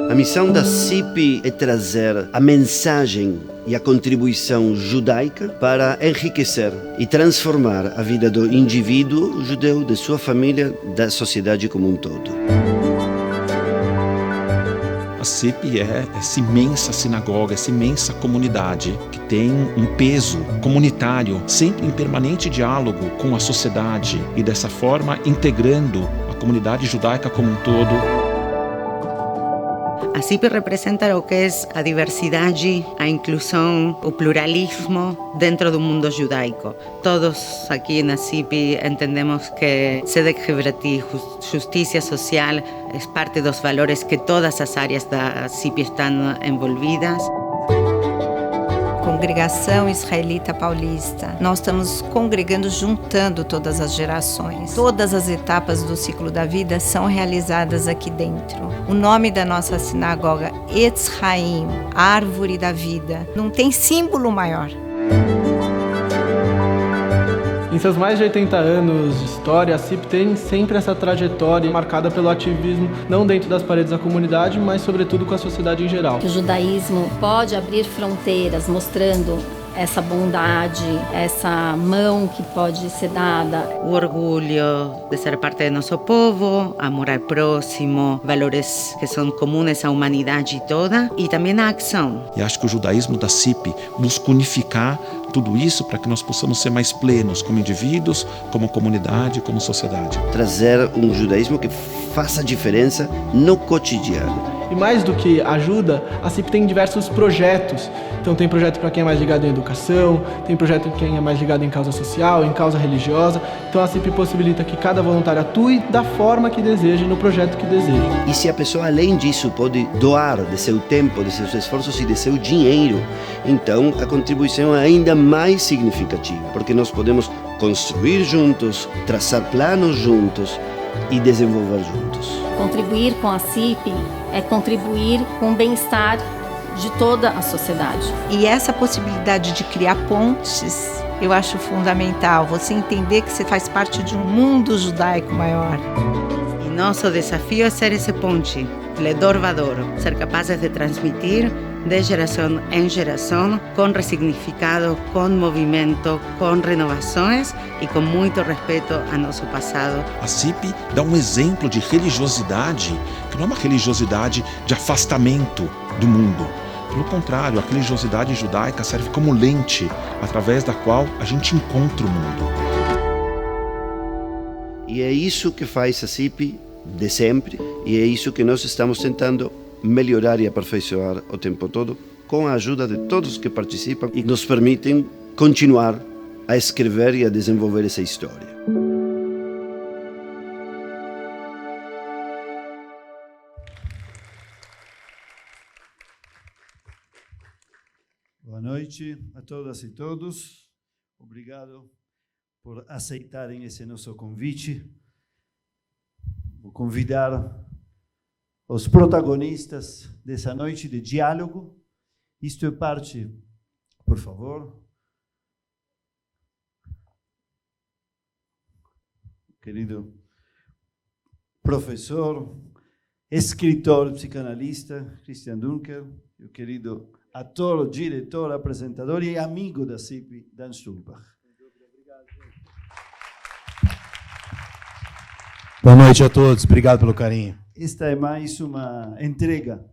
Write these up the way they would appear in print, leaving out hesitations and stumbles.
A missão da CIP é trazer a mensagem e a contribuição judaica para enriquecer e transformar a vida do indivíduo judeu, de sua família, da sociedade como um todo. A CIP é essa imensa sinagoga, essa imensa comunidade que tem um peso comunitário, sempre em permanente diálogo com a sociedade e dessa forma integrando a comunidade judaica como um todo. A CIP representa o que é a diversidade, a inclusão, o pluralismo dentro do mundo judaico. Todos aqui na CIP entendemos que tzedek חברתי, justiça social, é parte dos valores que todas as áreas da CIP estão envolvidas. Congregação Israelita Paulista. Nós estamos congregando, juntando todas as gerações. Todas as etapas do ciclo da vida são realizadas aqui dentro. O nome da nossa sinagoga, Etz Haim, Árvore da Vida. Não tem símbolo maior. Em seus mais de 80 anos de história, a CIP tem sempre essa trajetória marcada pelo ativismo, não dentro das paredes da comunidade, mas sobretudo com a sociedade em geral. O judaísmo pode abrir fronteiras, mostrando essa bondade, essa mão que pode ser dada. O orgulho de ser parte do nosso povo, amor ao próximo, valores que são comuns à humanidade toda e também a ação. E acho que o judaísmo da CIP busca unificar tudo isso para que nós possamos ser mais plenos como indivíduos, como comunidade, como sociedade. Trazer um judaísmo que faça diferença no cotidiano. E mais do que ajuda, a CIP tem diversos projetos. Então tem projeto para quem é mais ligado em educação, tem projeto para quem é mais ligado em causa social, em causa religiosa. Então a CIP possibilita que cada voluntário atue da forma que deseja, no projeto que deseja. E se a pessoa, além disso, pode doar de seu tempo, de seus esforços e de seu dinheiro, então a contribuição é ainda mais significativa, porque nós podemos construir juntos, traçar planos juntos e desenvolver juntos. Contribuir com a CIP é contribuir com o bem-estar de toda a sociedade. E essa possibilidade de criar pontes, eu acho fundamental. Você entender que você faz parte de um mundo judaico maior. E nosso desafio é ser esse ponte, ledor vador, ser capazes de transmitir de geração em geração, com ressignificado, com movimento, com renovações e com muito respeito ao nosso passado. A CIP dá um exemplo de religiosidade, que não é uma religiosidade de afastamento do mundo. Pelo contrário, a religiosidade judaica serve como lente através da qual a gente encontra o mundo. E é isso que faz a CIP de sempre, e é isso que nós estamos tentando melhorar e aperfeiçoar o tempo todo, com a ajuda de todos que participam e nos permitem continuar a escrever e a desenvolver essa história. Boa noite a todas e todos. Obrigado por aceitarem esse nosso convite. Vou convidar os protagonistas dessa noite de diálogo. Isto é parte, por favor. Querido professor, escritor, psicanalista, Christian Dunker, e o querido ator, diretor, apresentador e amigo da CIP, Dan Stulbach. Boa noite a todos, obrigado pelo carinho. Esta é mais uma entrega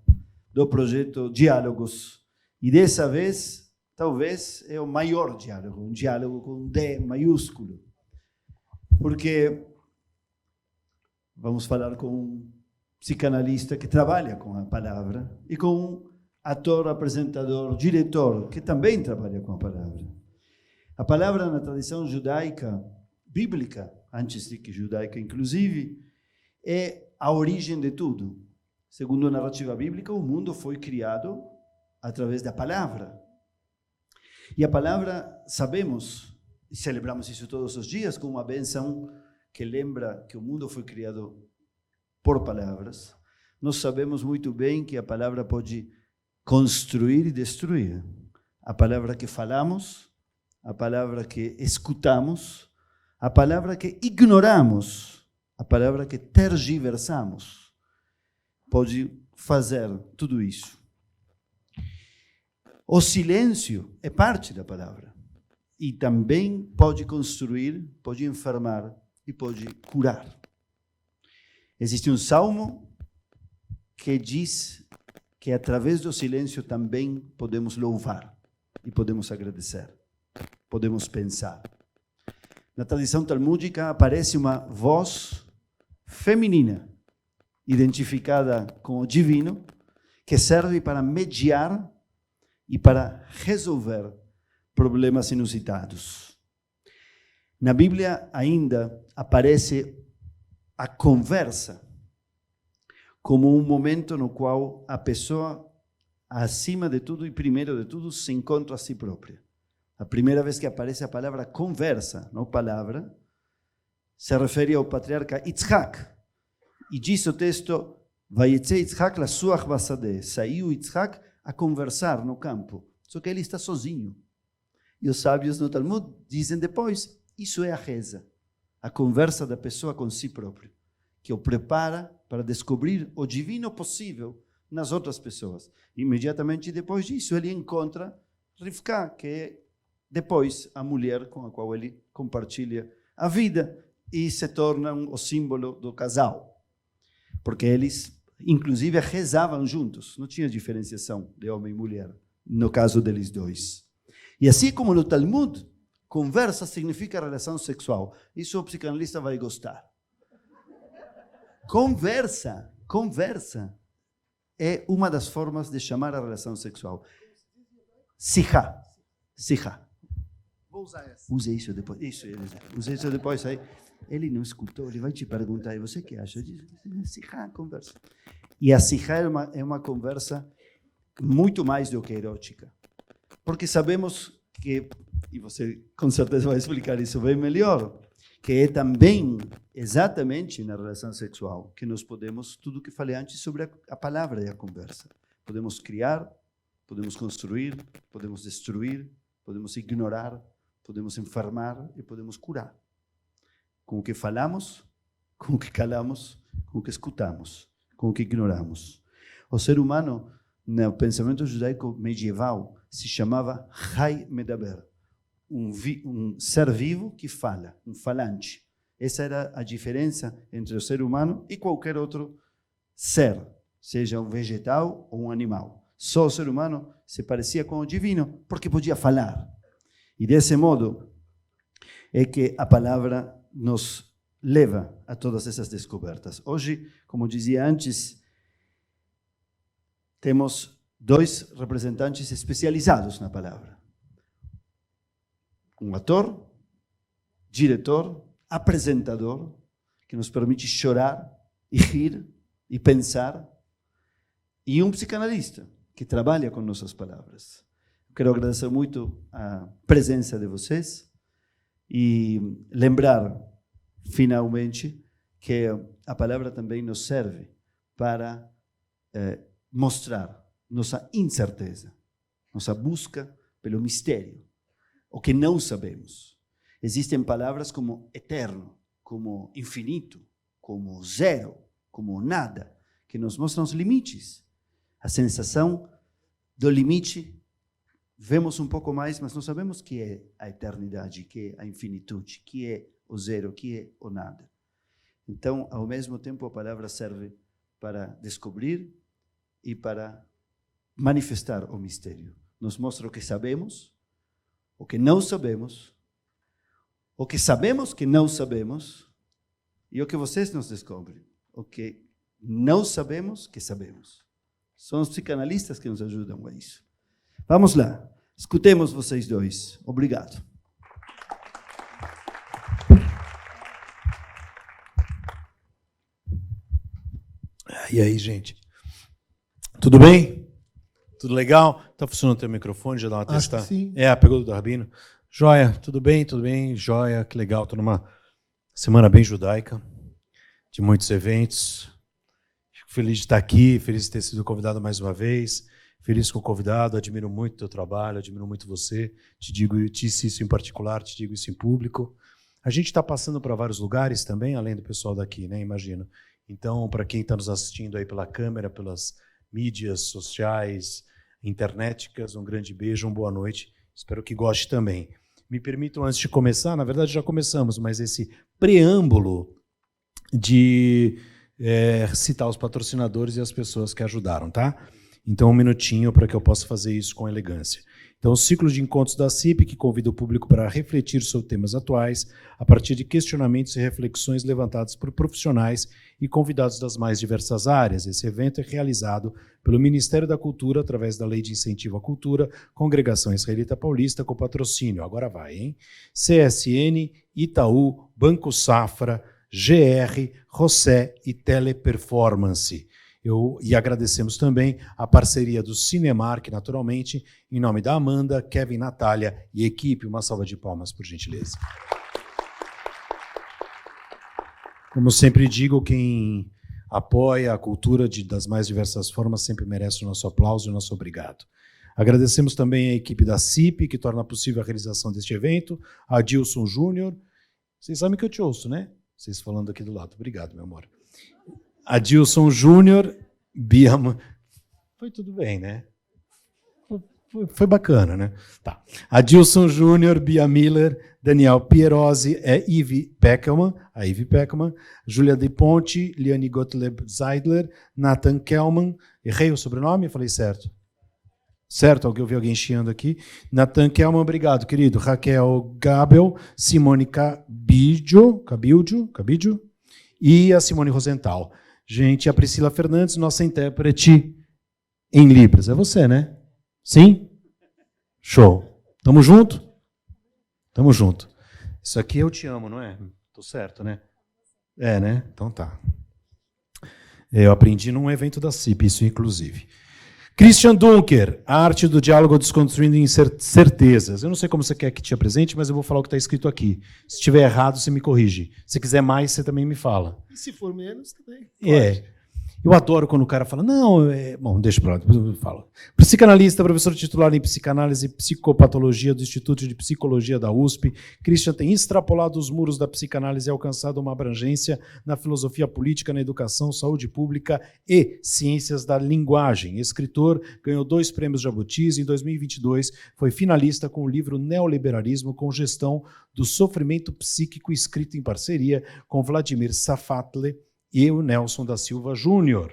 do projeto Diálogos. E dessa vez, talvez, é o maior diálogo, um diálogo com um D maiúsculo. Porque vamos falar com um psicanalista que trabalha com a palavra e com um ator, apresentador, diretor, que também trabalha com a palavra. A palavra na tradição judaica, bíblica, antes de que judaica inclusive, é a origem de tudo. Segundo a narrativa bíblica, o mundo foi criado através da palavra. E a palavra, sabemos, e celebramos isso todos os dias, como uma bênção que lembra que o mundo foi criado por palavras. Nós sabemos muito bem que a palavra pode construir e destruir. A palavra que falamos, a palavra que escutamos, a palavra que ignoramos, a palavra que tergiversamos, pode fazer tudo isso. O silêncio é parte da palavra e também pode construir, pode enfermar e pode curar. Existe um salmo que diz que através do silêncio também podemos louvar e podemos agradecer, podemos pensar. Na tradição talmúdica aparece uma voz feminina, identificada com o divino, que serve para mediar e para resolver problemas inusitados. Na Bíblia ainda aparece a conversa como um momento no qual a pessoa, acima de tudo e primeiro de tudo, se encontra a si própria. A primeira vez que aparece a palavra conversa, não palavra, se refere ao patriarca Yitzhak. E diz o texto, Vayetze Yitzhak lasuach basadeh. Saiu Yitzhak a conversar no campo. Só que ele está sozinho. E os sábios no Talmud dizem depois, isso é a reza. A conversa da pessoa com si próprio, que o prepara para descobrir o divino possível nas outras pessoas. Imediatamente depois disso, ele encontra Rivka, que é depois a mulher com a qual ele compartilha a vida e se tornam o símbolo do casal. Porque eles, inclusive, rezavam juntos. Não tinha diferenciação de homem e mulher, no caso deles dois. E assim como no Talmud, conversa significa relação sexual. Isso o psicanalista vai gostar. Conversa é uma das formas de chamar a relação sexual. Sihá. Vou usar essa. Use isso depois. Use isso depois. Aí. Ele não escutou, ele vai te perguntar, e você o que acha? Sihá, conversa. E a Sihá é uma conversa muito mais do que erótica. Porque sabemos que, e você com certeza vai explicar isso bem melhor, que é também exatamente na relação sexual que nós podemos, tudo que falei antes sobre a palavra e a conversa. Podemos criar, podemos construir, podemos destruir, podemos ignorar, podemos enfermar e podemos curar. Com o que falamos, com o que calamos, com o que escutamos, com o que ignoramos. O ser humano, no pensamento judaico medieval, se chamava Chai Medaber, um ser vivo que fala, um falante. Essa era a diferença entre o ser humano e qualquer outro ser, seja um vegetal ou um animal. Só o ser humano se parecia com o divino porque podia falar. E desse modo é que a palavra nos leva a todas essas descobertas. Hoje, como dizia antes, temos dois representantes especializados na palavra. Um ator, diretor, apresentador, que nos permite chorar e rir e pensar, e um psicanalista que trabalha com nossas palavras. Quero agradecer muito a presença de vocês e lembrar, finalmente, que a palavra também nos serve para mostrar nossa incerteza, nossa busca pelo mistério, o que não sabemos. Existem palavras como eterno, como infinito, como zero, como nada, que nos mostram os limites. A sensação do limite, vemos um pouco mais, mas não sabemos o que é a eternidade, o que é a infinitude, o que é o zero, o que é o nada. Então, ao mesmo tempo, a palavra serve para descobrir e para manifestar o mistério. Nos mostra o que sabemos, o que não sabemos, o que sabemos que não sabemos e o que vocês nos descobrem, o que não sabemos que sabemos. São os psicanalistas que nos ajudam a isso. Vamos lá, escutemos vocês dois. Obrigado. E aí, gente? Tudo bem? Tudo legal? Tá funcionando o teu microfone? Já dá uma testada? Sim. Pegou do Rabino. Joia, tudo bem? Tudo bem? Joia, que legal. Estou numa semana bem judaica, de muitos eventos. Fico feliz de estar aqui, feliz de ter sido convidado mais uma vez, feliz com o convidado, admiro muito o teu trabalho, admiro muito você. Te disse isso em particular, te digo isso em público. A gente está passando para vários lugares também, além do pessoal daqui, né? Imagino. Então, para quem está nos assistindo aí pela câmera, pelas mídias sociais, internéticas, um grande beijo, uma boa noite. Espero que goste também. Me permitam, antes de começar, na verdade já começamos, mas esse preâmbulo de citar os patrocinadores e as pessoas que ajudaram, tá? Então, um minutinho para que eu possa fazer isso com elegância. Então, o ciclo de encontros da CIP, que convida o público para refletir sobre temas atuais, a partir de questionamentos e reflexões levantados por profissionais e convidados das mais diversas áreas. Esse evento é realizado pelo Ministério da Cultura, através da Lei de Incentivo à Cultura, Congregação Israelita Paulista, com patrocínio, agora vai, hein? CSN, Itaú, Banco Safra, GR, Rossé e Teleperformance. E agradecemos também a parceria do Cinemark, naturalmente, em nome da Amanda, Kevin, Natália e equipe. Uma salva de palmas, por gentileza. Como sempre digo, quem apoia a cultura das mais diversas formas sempre merece o nosso aplauso e o nosso obrigado. Agradecemos também a equipe da CIP, que torna possível a realização deste evento, a Adilson Júnior. Vocês sabem que eu te ouço, né? Vocês falando aqui do lado. Obrigado, meu amor. Adilson Júnior, Bia... Foi tudo bem, né? Foi bacana, né? Tá. Adilson Júnior, Bia Miller, Daniel Pierosi, Ivy Peckelman, a Ivy Peckelman, Júlia De Ponte, Liane Gottlieb Zeidler, Nathan Kelman. Errei o sobrenome? Falei certo. Certo? Eu vi alguém chiando aqui. Nathan Kelman, obrigado, querido. Raquel Gabel, Simone Cabidio, e a Simone Rosenthal. Gente, a Priscila Fernandes, nossa intérprete em Libras. É você, né? Sim? Show. Tamo junto? Tamo junto. Isso aqui eu te amo, não é? Tô certo, né? É, né? Então tá. Eu aprendi num evento da CIP, isso inclusive. Christian Dunker, a arte do diálogo desconstruindo incertezas. Eu não sei como você quer que te apresente, mas eu vou falar o que está escrito aqui. Se estiver errado, você me corrige. Se quiser mais, você também me fala. E se for menos, também. Eu adoro quando o cara fala, não, bom, deixa para lá, depois eu falo. Psicanalista, professor titular em psicanálise e psicopatologia do Instituto de Psicologia da USP, Christian tem extrapolado os muros da psicanálise e alcançado uma abrangência na filosofia política, na educação, saúde pública e ciências da linguagem. Escritor, ganhou 2 prêmios Jabutis e em 2022 foi finalista com o livro Neoliberalismo com Gestão do Sofrimento Psíquico, escrito em parceria com Vladimir Safatle e o Nelson da Silva Júnior.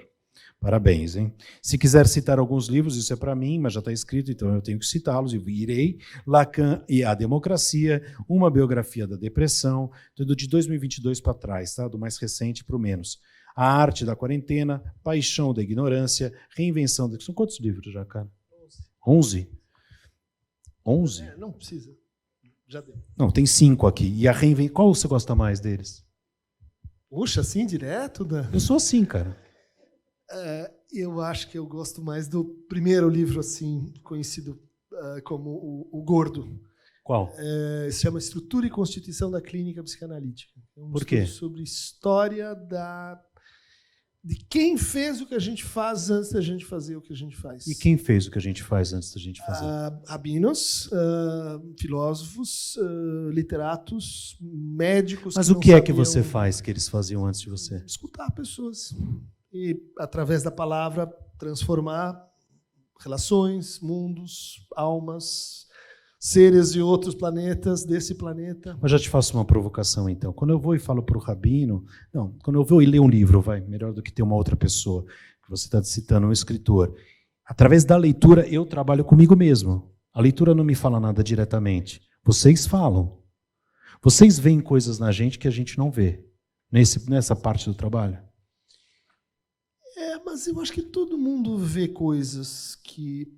Parabéns, hein? Se quiser citar alguns livros, isso é para mim, mas já está escrito, então eu tenho que citá-los, e irei. Lacan e a Democracia, uma biografia da depressão, tudo de 2022 para trás, tá? Do mais recente para o menos. A Arte da Quarentena, Paixão da Ignorância, Reinvenção da... São quantos livros já, cara? 11? 11? Não precisa. Já deu. Não, tem 5 aqui. E a Qual você gosta mais deles? Puxa, assim, direto? Né? Eu sou assim, cara. Eu acho que eu gosto mais do primeiro livro, assim, conhecido como o Gordo. Qual? Se chama Estrutura e Constituição da Clínica Psicanalítica. É um Por quê? estudo sobre história de quem fez o que a gente faz antes da gente fazer o que a gente faz. E quem fez o que a gente faz antes da gente fazer? Rabinos, filósofos, literatos, médicos. Mas o que é que você faz que eles faziam antes de você? Escutar pessoas. E, através da palavra, transformar relações, mundos, almas, seres de outros planetas, desse planeta. Mas já te faço uma provocação, então. Quando eu vou e falo para o rabino... Não, quando eu vou e ler um livro, melhor do que ter uma outra pessoa, que você está citando, um escritor. Através da leitura, eu trabalho comigo mesmo. A leitura não me fala nada diretamente. Vocês falam. Vocês veem coisas na gente que a gente não vê. Nessa parte do trabalho. Mas eu acho que todo mundo vê coisas que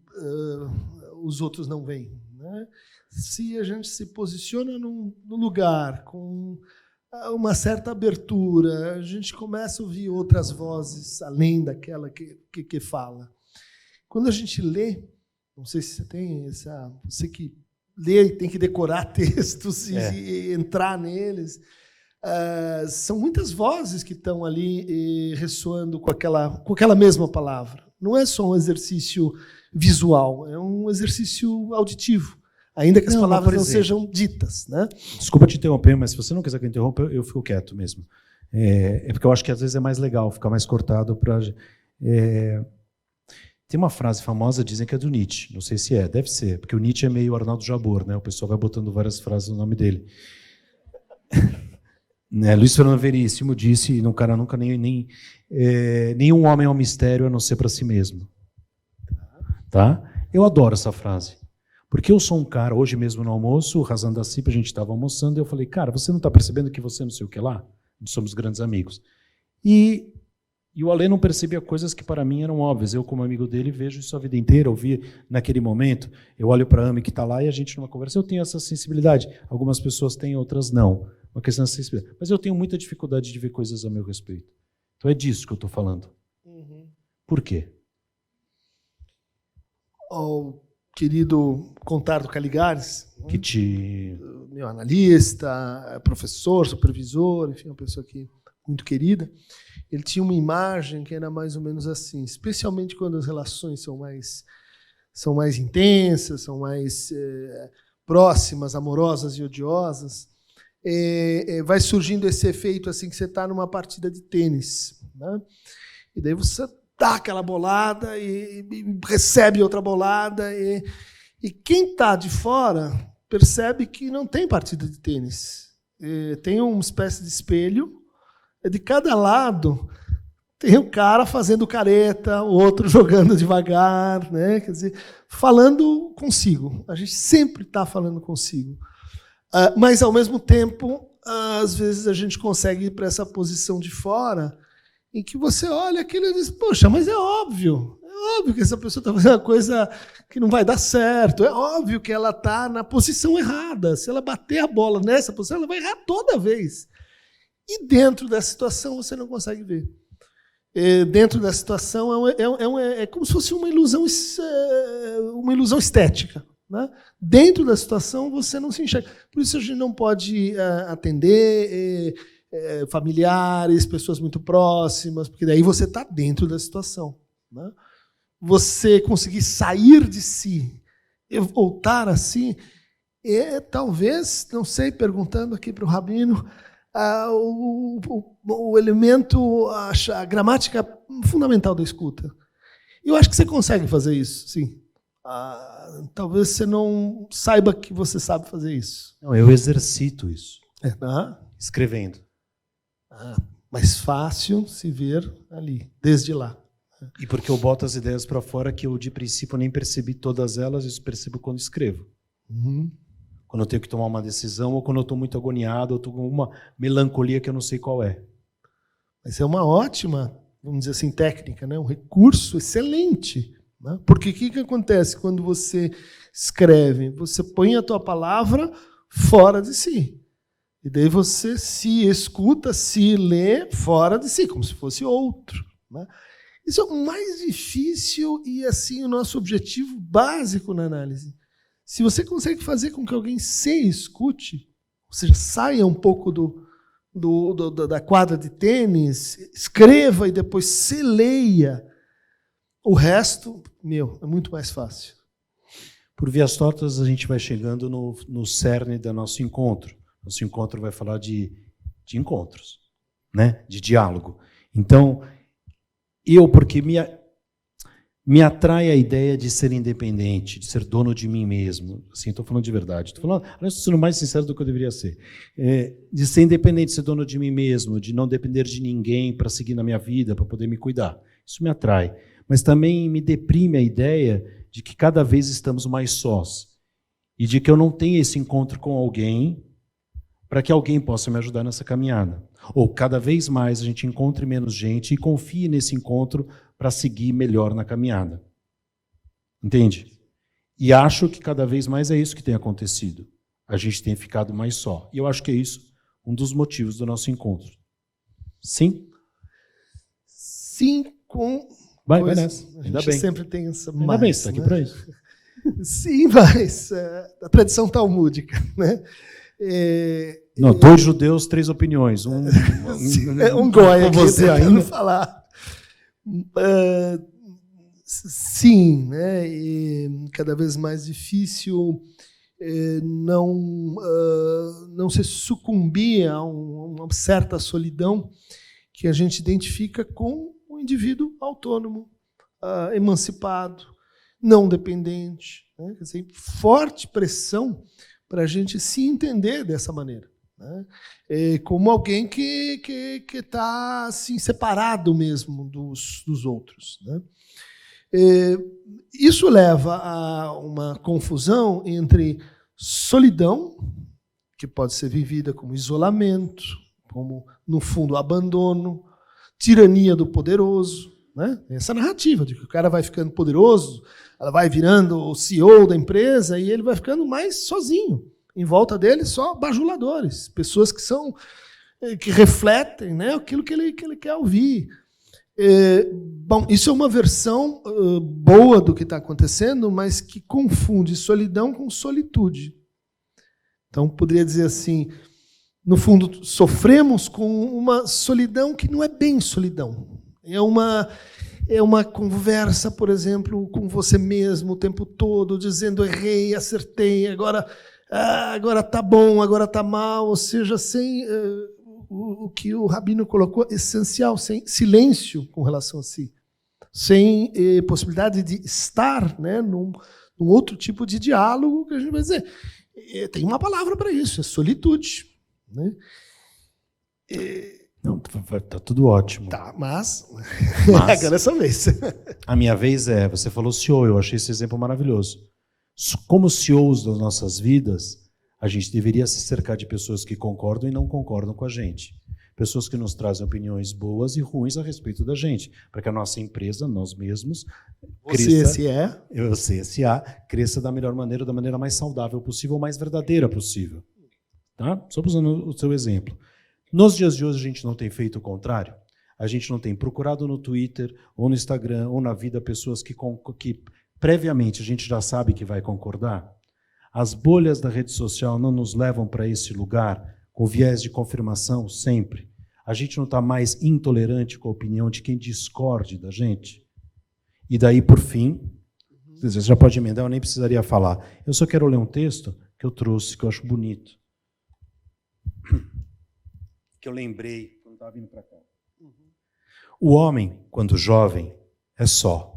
os outros não veem. Né? Se a gente se posiciona num lugar com uma certa abertura, a gente começa a ouvir outras vozes além daquela que fala. Quando a gente lê, não sei se você tem essa... Você que lê e tem que decorar textos e entrar neles... são muitas vozes que estão ali ressoando com aquela mesma palavra. Não é só um exercício visual, é um exercício auditivo. ainda que as Não, mas, palavras por não exemplo, sejam ditas, né? Desculpa te interromper, mas se você não quiser que eu interrompa, eu fico quieto mesmo. É porque eu acho que às vezes é mais legal ficar mais cortado para... Tem uma frase famosa, dizem que é do Nietzsche, não sei se é, deve ser, porque o Nietzsche é meio Arnaldo Jabor, né? O pessoal vai botando várias frases no nome dele. Luiz Fernando Veríssimo disse, um cara nunca nenhum homem é um mistério a não ser para si mesmo. Tá? Eu adoro essa frase. Porque eu sou um cara, hoje mesmo no almoço, o Razan da CIP, a gente estava almoçando, e eu falei, cara, você não está percebendo que você não sei o que lá? Somos grandes amigos. E o Alê não percebia coisas que para mim eram óbvias. Eu, como amigo dele, vejo isso a vida inteira, eu vi naquele momento, eu olho para a Ami que está lá e a gente numa conversa, eu tenho essa sensibilidade. Algumas pessoas têm, outras não. Uma questão de sensibilidade. Mas eu tenho muita dificuldade de ver coisas a meu respeito. Então é disso que eu estou falando. Por quê? O querido Contardo Caligares, meu analista, professor, supervisor, enfim, uma pessoa que muito querida, ele tinha uma imagem que era mais ou menos assim, especialmente quando as relações são mais intensas, são mais próximas, amorosas e odiosas, vai surgindo esse efeito assim que você está numa partida de tênis, né? E daí você dá aquela bolada e recebe outra bolada e quem está de fora percebe que não tem partida de tênis. Tem uma espécie de espelho, de cada lado tem um cara fazendo careta, o outro jogando devagar, né? Quer dizer, falando consigo. A gente sempre está falando consigo. Mas, ao mesmo tempo, às vezes a gente consegue ir para essa posição de fora em que você olha aquilo e diz, poxa, mas é óbvio que essa pessoa está fazendo uma coisa que não vai dar certo, é óbvio que ela está na posição errada. Se ela bater a bola nessa posição, ela vai errar toda vez. E dentro dessa situação você não consegue ver. Dentro dessa situação é como se fosse uma ilusão estética. Né? Dentro da situação você não se enxerga. Por isso a gente não pode atender familiares, pessoas muito próximas, porque daí você está dentro da situação. Né? Você conseguir sair de si e voltar a si talvez, não sei, perguntando aqui para o Rabino, o elemento, a gramática fundamental da escuta. Eu acho que você consegue fazer isso, sim. Talvez você não saiba que você sabe fazer isso. Não, eu exercito isso. Escrevendo. Mais fácil se ver ali, desde lá. E porque eu boto as ideias para fora que eu, de princípio, nem percebi todas elas, isso percebo quando escrevo. Quando eu tenho que tomar uma decisão, ou quando eu estou muito agoniado, ou estou com uma melancolia que eu não sei qual é. Mas é uma ótima, vamos dizer assim, técnica, né? Um recurso excelente. Né? Porque o que acontece quando você escreve? Você põe a tua palavra fora de si. E daí você se escuta, se lê fora de si, como se fosse outro. Né? Isso é o mais difícil e assim o nosso objetivo básico na análise. Se você consegue fazer com que alguém se escute, ou seja, saia um pouco da quadra de tênis, escreva e depois se leia, o resto, é muito mais fácil. Por vias tortas, a gente vai chegando no cerne do nosso encontro. Nosso encontro vai falar de encontros, né? De diálogo. Então, porque me atrai a ideia de ser independente, de ser dono de mim mesmo. Assim, estou falando de verdade. Estou sendo mais sincero do que eu deveria ser. De ser independente, de ser dono de mim mesmo, de não depender de ninguém para seguir na minha vida, para poder me cuidar. Isso me atrai. Mas também me deprime a ideia de que cada vez estamos mais sós. E de que eu não tenho esse encontro com alguém para que alguém possa me ajudar nessa caminhada. Ou cada vez mais a gente encontre menos gente e confie nesse encontro para seguir melhor na caminhada. Entende? E acho que cada vez mais é isso que tem acontecido. A gente tem ficado mais só. E eu acho que é isso um dos motivos do nosso encontro. Sim? Sim, com... Vai nessa. Ainda bem. Sempre tem essa mais. Ainda bem, você está aqui para isso. Sim, mas a tradição talmúdica, né? Não, 2 judeus, 3 opiniões. Um goi aqui, você ainda falar. Sim, né? E cada vez mais difícil. não se sucumbir a uma certa solidão que a gente identifica com um indivíduo autônomo, emancipado, não dependente. Né? Quer dizer, forte pressão para a gente se entender dessa maneira. Né? Como alguém que está assim, separado mesmo dos outros. Né? Isso leva a uma confusão entre solidão, que pode ser vivida como isolamento, como, no fundo, abandono, tirania do poderoso. Né? Essa narrativa de que o cara vai ficando poderoso, ela vai virando o CEO da empresa e ele vai ficando mais sozinho. Em volta dele, só bajuladores, pessoas que refletem, né, aquilo que ele quer ouvir. Bom, isso é uma versão boa do que está acontecendo, mas que confunde solidão com solitude. Então, poderia dizer assim, no fundo, sofremos com uma solidão que não é bem solidão. É uma conversa, por exemplo, com você mesmo o tempo todo, dizendo errei, acertei, agora está bom, agora está mal, ou seja, sem o que o Rabino colocou, essencial, sem silêncio com relação a si, sem possibilidade de estar, né, num outro tipo de diálogo, que a gente vai dizer. Tem uma palavra para isso, é solitude. Né? Não, tá tudo ótimo. Tá, mas agora é essa vez. A minha vez você falou CEO, eu achei esse exemplo maravilhoso. Como CEOs das nossas vidas, a gente deveria se cercar de pessoas que concordam e não concordam com a gente. Pessoas que nos trazem opiniões boas e ruins a respeito da gente, para que a nossa empresa, nós mesmos, CSA, cresça da melhor maneira, da maneira mais saudável possível, mais verdadeira possível. Tá? Só usando o seu exemplo. Nos dias de hoje, a gente não tem feito o contrário? A gente não tem procurado no Twitter, ou no Instagram, ou na vida, pessoas que previamente a gente já sabe que vai concordar? As bolhas da rede social não nos levam para esse lugar com viés de confirmação sempre? A gente não está mais intolerante com a opinião de quem discorde da gente? E daí, por fim, você já pode emendar, eu nem precisaria falar. Eu só quero ler um texto que eu trouxe, que eu acho bonito. Que eu lembrei quando estava vindo para cá. O homem, quando jovem, é só.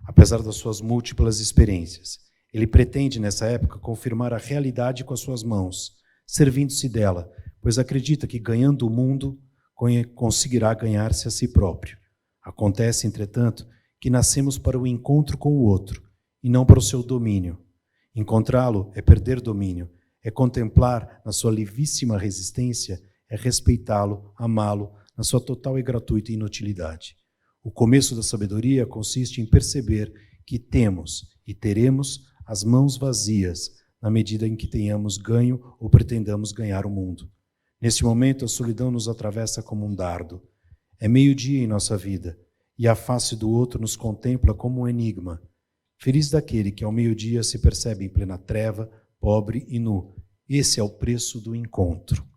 Apesar das suas múltiplas experiências. Ele pretende, nessa época, confirmar a realidade com as suas mãos, servindo-se dela, pois acredita que, ganhando o mundo, conseguirá ganhar-se a si próprio. Acontece, entretanto, que nascemos para o encontro com o outro, e não para o seu domínio. Encontrá-lo é perder domínio, é contemplar na sua levíssima resistência, é respeitá-lo, amá-lo, na sua total e gratuita inutilidade. O começo da sabedoria consiste em perceber que temos e teremos as mãos vazias na medida em que tenhamos ganho ou pretendamos ganhar o mundo. Nesse momento, a solidão nos atravessa como um dardo. É meio-dia em nossa vida, e a face do outro nos contempla como um enigma. Feliz daquele que ao meio-dia se percebe em plena treva, pobre e nu. Esse é o preço do encontro,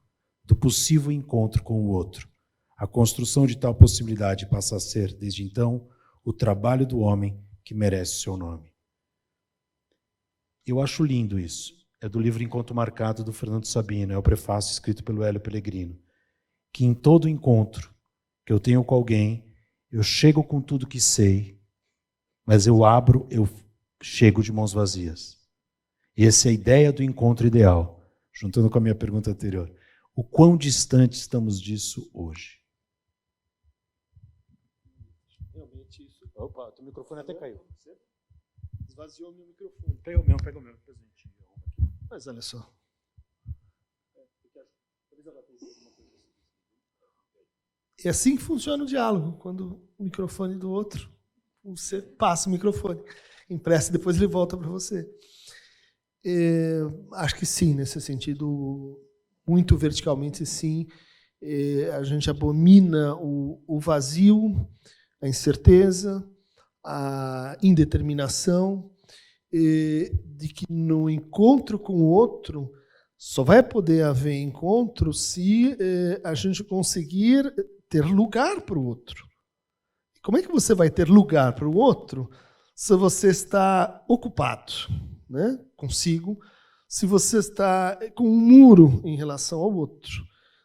do possível encontro com o outro. A construção de tal possibilidade passa a ser, desde então, o trabalho do homem que merece o seu nome. Eu acho lindo isso. É do livro Encontro Marcado, do Fernando Sabino, é o prefácio escrito pelo Hélio Pellegrino. Que em todo encontro que eu tenho com alguém, eu chego com tudo que sei, mas eu chego de mãos vazias. E essa é a ideia do encontro ideal, juntando com a minha pergunta anterior. O quão distante estamos disso hoje? Realmente isso. Opa, o microfone até caiu. Você esvaziou meu microfone. Pega o meu, pega o meu. Mas olha só. É assim que funciona o diálogo, quando o microfone do outro, você passa o microfone, empresta e depois ele volta para você. Acho que sim, nesse sentido, muito verticalmente sim. A gente abomina o vazio, a incerteza, a indeterminação, de que no encontro com o outro só vai poder haver encontro se a gente conseguir ter lugar para o outro. Como é que você vai ter lugar para o outro se você está ocupado, né, consigo, se você está com um muro em relação ao outro,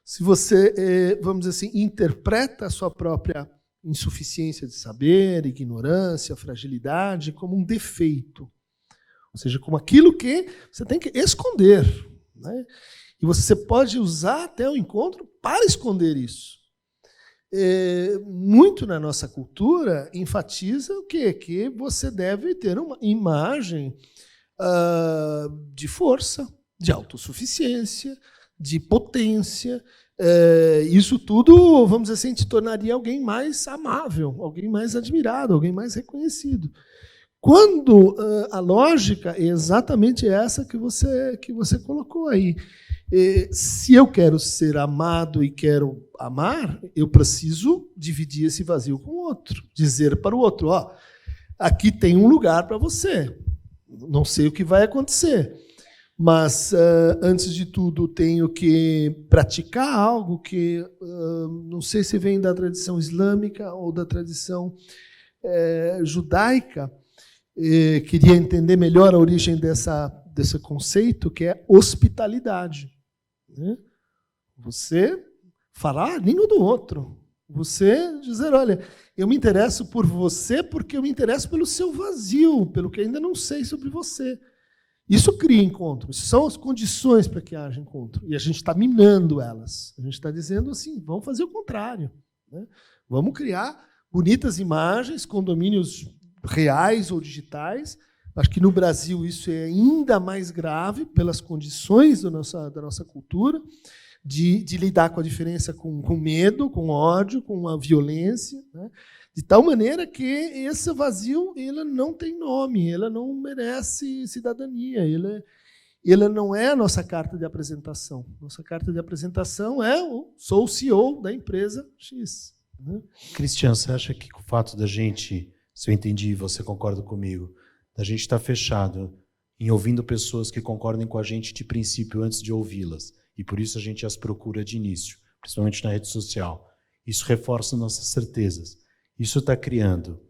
se você, vamos dizer assim, interpreta a sua própria insuficiência de saber, ignorância, fragilidade como um defeito, ou seja, como aquilo que você tem que esconder, né? E você pode usar até o encontro para esconder isso. Muito na nossa cultura enfatiza o quê? Que você deve ter uma imagem de força, de autossuficiência, de potência. Isso tudo, vamos dizer assim, te tornaria alguém mais amável, alguém mais admirado, alguém mais reconhecido. Quando a lógica é exatamente essa que você colocou aí. Se eu quero ser amado e quero amar, eu preciso dividir esse vazio com o outro, dizer para o outro, ó, aqui tem um lugar para você. Não sei o que vai acontecer, mas, antes de tudo, tenho que praticar algo que não sei se vem da tradição islâmica ou da tradição judaica. Queria entender melhor a origem desse conceito, que é hospitalidade. Né? Você falar a língua do outro. Você dizer, olha, eu me interesso por você porque eu me interesso pelo seu vazio, pelo que ainda não sei sobre você. Isso cria encontro. Isso são as condições para que haja encontro. E a gente está minando elas. A gente está dizendo assim, vamos fazer o contrário. Né? Vamos criar bonitas imagens, condomínios reais ou digitais. Acho que no Brasil isso é ainda mais grave pelas condições da nossa cultura, de lidar com a diferença com medo, com ódio, com a violência, né? De tal maneira que esse vazio ele não tem nome, ele não merece cidadania, ele não é a nossa carta de apresentação. Nossa carta de apresentação é sou o CEO da empresa X. Né? Cristian, você acha que o fato da gente, se eu entendi, você concorda comigo, da gente estar fechado em ouvindo pessoas que concordem com a gente de princípio antes de ouvi-las, e por isso a gente as procura de início, principalmente na rede social, isso reforça nossas certezas. Isso está criando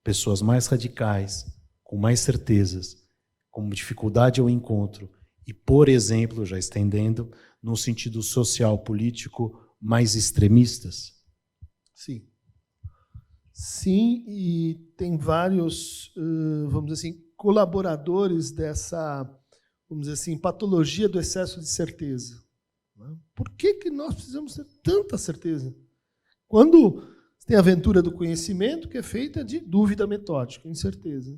pessoas mais radicais, com mais certezas, com dificuldade ao encontro e, por exemplo, já estendendo, num sentido social, político, mais extremistas? Sim. Sim, e tem vários, vamos dizer assim, colaboradores dessa, vamos dizer assim, patologia do excesso de certeza. Por que nós precisamos ter tanta certeza? Quando tem a aventura do conhecimento, que é feita de dúvida metódica, incerteza.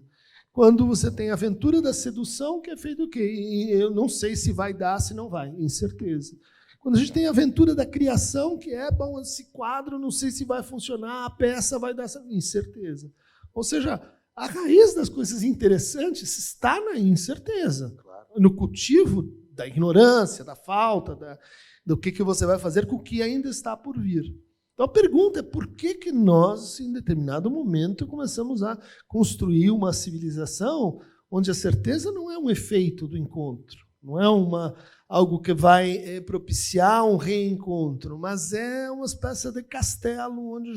Quando você tem a aventura da sedução, que é feita do quê? Eu não sei se vai dar, se não vai, incerteza. Quando a gente tem a aventura da criação, que é, bom, esse quadro, não sei se vai funcionar, a peça vai dar essa incerteza. Ou seja, a raiz das coisas interessantes está na incerteza, no cultivo da ignorância, da falta, do que você vai fazer com o que ainda está por vir. Então a pergunta é por que nós, em determinado momento, começamos a construir uma civilização onde a certeza não é um efeito do encontro, não é algo que vai propiciar um reencontro, mas é uma espécie de castelo onde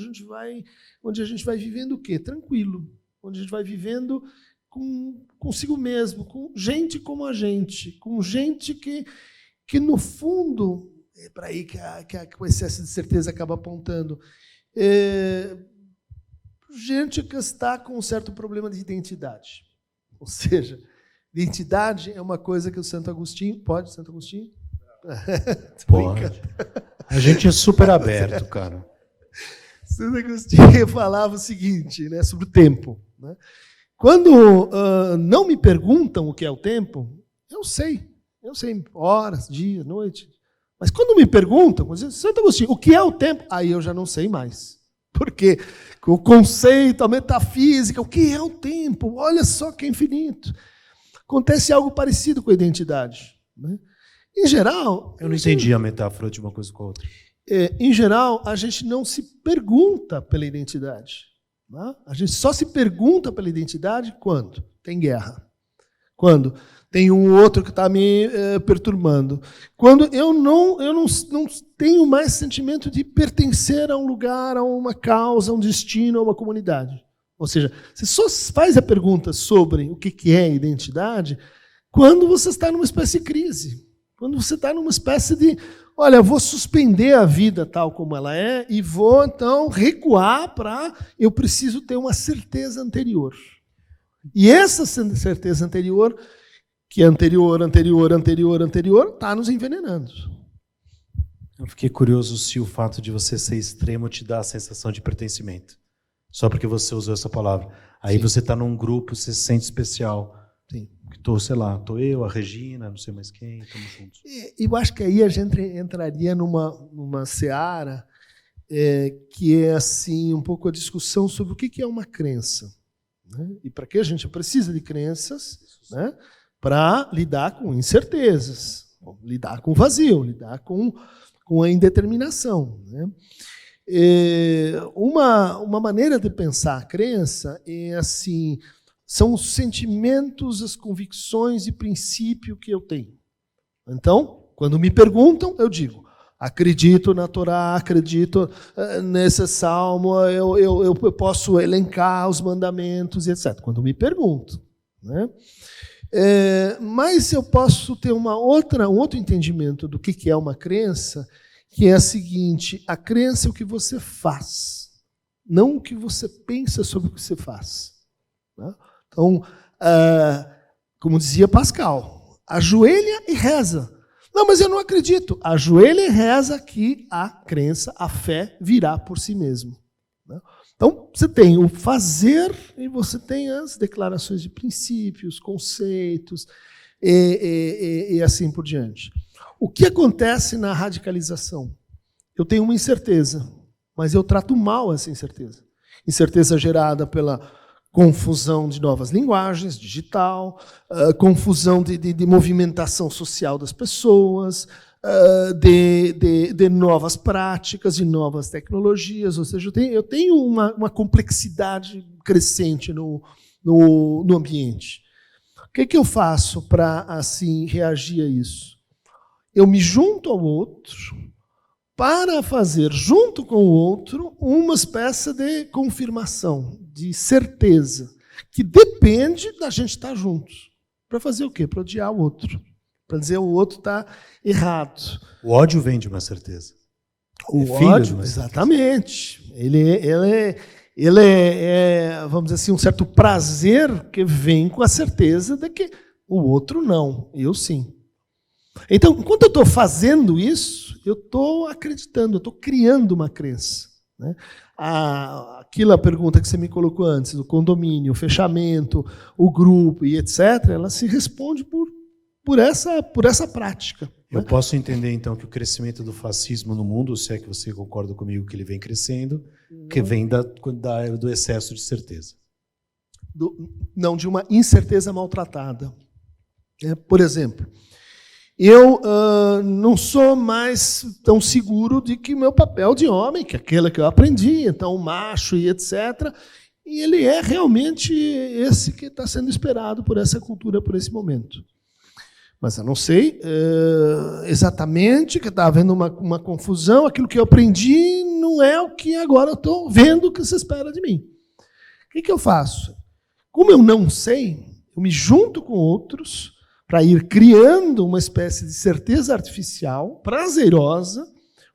a gente vai vivendo o quê? Tranquilo, onde a gente vai vivendo consigo mesmo, com gente como a gente, com gente que no fundo, é para aí que o excesso de certeza acaba apontando, gente que está com um certo problema de identidade. Ou seja, identidade é uma coisa que o Santo Agostinho... Pode, Santo Agostinho? Pode. A gente é super aberto, cara. Santo Agostinho falava o seguinte, né, sobre o tempo. Né? Quando não me perguntam o que é o tempo, eu sei, horas, dia, noite. Mas quando me perguntam, Santo Agostinho, o que é o tempo? Aí eu já não sei mais. Porque o conceito, a metafísica, o que é o tempo? Olha só que é infinito. Acontece algo parecido com a identidade. Né? Em geral... Eu não entendi a metáfora de uma coisa com a outra. Em geral, a gente não se pergunta pela identidade. Né? A gente só se pergunta pela identidade quando tem guerra. Quando tem um outro que está me perturbando. Quando eu não tenho mais sentimento de pertencer a um lugar, a uma causa, a um destino, a uma comunidade. Ou seja, você só faz a pergunta sobre o que é identidade quando você está numa espécie de crise. Quando você está numa espécie de, olha, vou suspender a vida tal como ela é e vou, então, recuar para... Eu preciso ter uma certeza anterior. E essa certeza anterior, que é anterior, está nos envenenando. Eu fiquei curioso se o fato de você ser extremo te dá a sensação de pertencimento. Só porque você usou essa palavra. Aí você está num grupo, você se sente especial. Sim. Estou eu, a Regina, não sei mais quem, estamos juntos. Eu acho que aí a gente entraria numa seara que é assim um pouco a discussão sobre o que é uma crença. Né? E para que a gente precisa de crenças, né? Para lidar com incertezas, lidar com o vazio, lidar com a indeterminação. Né? Uma maneira de pensar a crença é assim... São os sentimentos, as convicções e princípio que eu tenho. Então, quando me perguntam, eu digo, acredito na Torá, acredito nesse salmo, eu posso elencar os mandamentos, etc. Quando me perguntam. Né? Mas eu posso ter um outro entendimento do que é uma crença, que é a seguinte, a crença é o que você faz, não o que você pensa sobre o que você faz. Né? Então, como dizia Pascal, ajoelha e reza. Não, mas eu não acredito. Ajoelha e reza que a crença, a fé, virá por si mesmo. Então, você tem o fazer e você tem as declarações de princípios, conceitos e assim por diante. O que acontece na radicalização? Eu tenho uma incerteza, mas eu trato mal essa incerteza. Incerteza gerada pela confusão de novas linguagens, digital, confusão de movimentação social das pessoas, de novas práticas, de novas tecnologias. Ou seja, eu tenho uma complexidade crescente no ambiente. O que eu faço para assim reagir a isso? Eu me junto ao outro para fazer, junto com o outro, uma espécie de confirmação, de certeza, que depende da gente estar juntos. Para fazer o quê? Para odiar o outro. Para dizer o outro está errado. O ódio vem de uma certeza. O ódio, exatamente. Ele é, vamos dizer assim, um certo prazer que vem com a certeza de que o outro não, eu sim. Então, enquanto eu estou fazendo isso, eu estou acreditando, eu estou criando uma crença. Né? Aquela pergunta que você me colocou antes, do condomínio, o fechamento, o grupo e etc., ela se responde por essa prática. Eu posso entender, então, que o crescimento do fascismo no mundo, se é que você concorda comigo que ele vem crescendo, que vem do excesso de certeza. Não, de uma incerteza maltratada. Por exemplo, eu não sou mais tão seguro de que meu papel de homem, que é aquele que eu aprendi, então macho e etc., e ele é realmente esse que está sendo esperado por essa cultura, por esse momento. Mas eu não sei exatamente, que está havendo uma confusão, aquilo que eu aprendi não é o que agora eu estou vendo que se espera de mim. O que eu faço? Como eu não sei, eu me junto com outros para ir criando uma espécie de certeza artificial, prazerosa,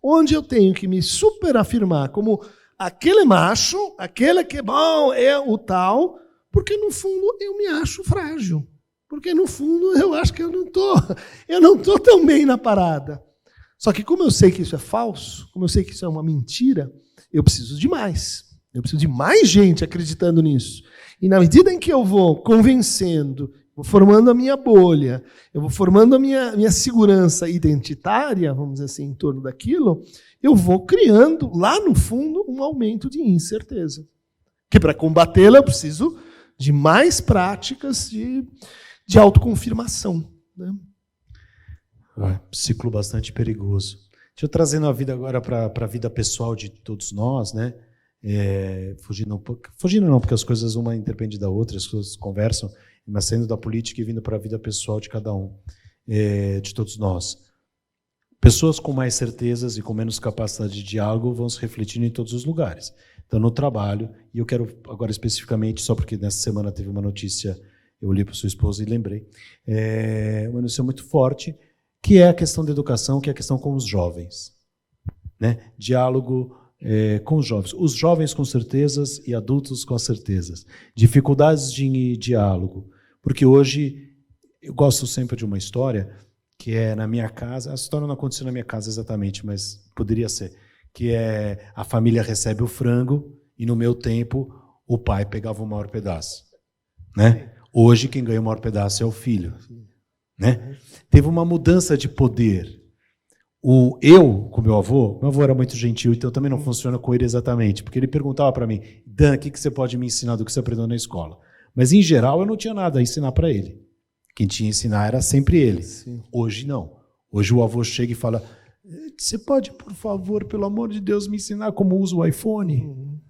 onde eu tenho que me superafirmar como aquele macho, aquele que bom é o tal, porque no fundo eu me acho frágil. Porque no fundo eu acho que eu não tô tão bem na parada. Só que como eu sei que isso é falso, como eu sei que isso é uma mentira, eu preciso de mais. Eu preciso de mais gente acreditando nisso. E na medida em que eu vou convencendo, vou formando a minha bolha, eu vou formando a minha segurança identitária, vamos dizer assim, em torno daquilo, eu vou criando, lá no fundo, um aumento de incerteza. Que para combatê-la eu preciso de mais práticas de autoconfirmação. Né? Ciclo bastante perigoso. Deixa eu trazendo a vida agora para a vida pessoal de todos nós, né? Fugindo não, porque as coisas uma independe da outra, as coisas conversam, mas saindo da política e vindo para a vida pessoal de cada um, de todos nós. Pessoas com mais certezas e com menos capacidade de diálogo vão se refletindo em todos os lugares. Então, no trabalho, e eu quero agora especificamente, só porque nessa semana teve uma notícia eu li para sua esposa e lembrei. Uma notícia muito forte, que é a questão da educação, que é a questão com os jovens. Né? Diálogo com os jovens. Os jovens com certezas e adultos com certezas. Dificuldades de diálogo. Porque hoje, eu gosto sempre de uma história, que é na minha casa, a história não aconteceu na minha casa exatamente, mas poderia ser, que é a família recebe o frango e no meu tempo o pai pegava o maior pedaço. Né? Hoje quem ganha o maior pedaço é o filho. Né? Teve uma mudança de poder. Eu, com meu avô era muito gentil, então também não funciona com ele exatamente, porque ele perguntava para mim, Dan, o que você pode me ensinar do que você aprendeu na escola? Mas, em geral, eu não tinha nada a ensinar para ele. Quem tinha a ensinar era sempre ele. Sim. Hoje, não. Hoje o avô chega e fala, você pode, por favor, pelo amor de Deus, me ensinar como usa o iPhone?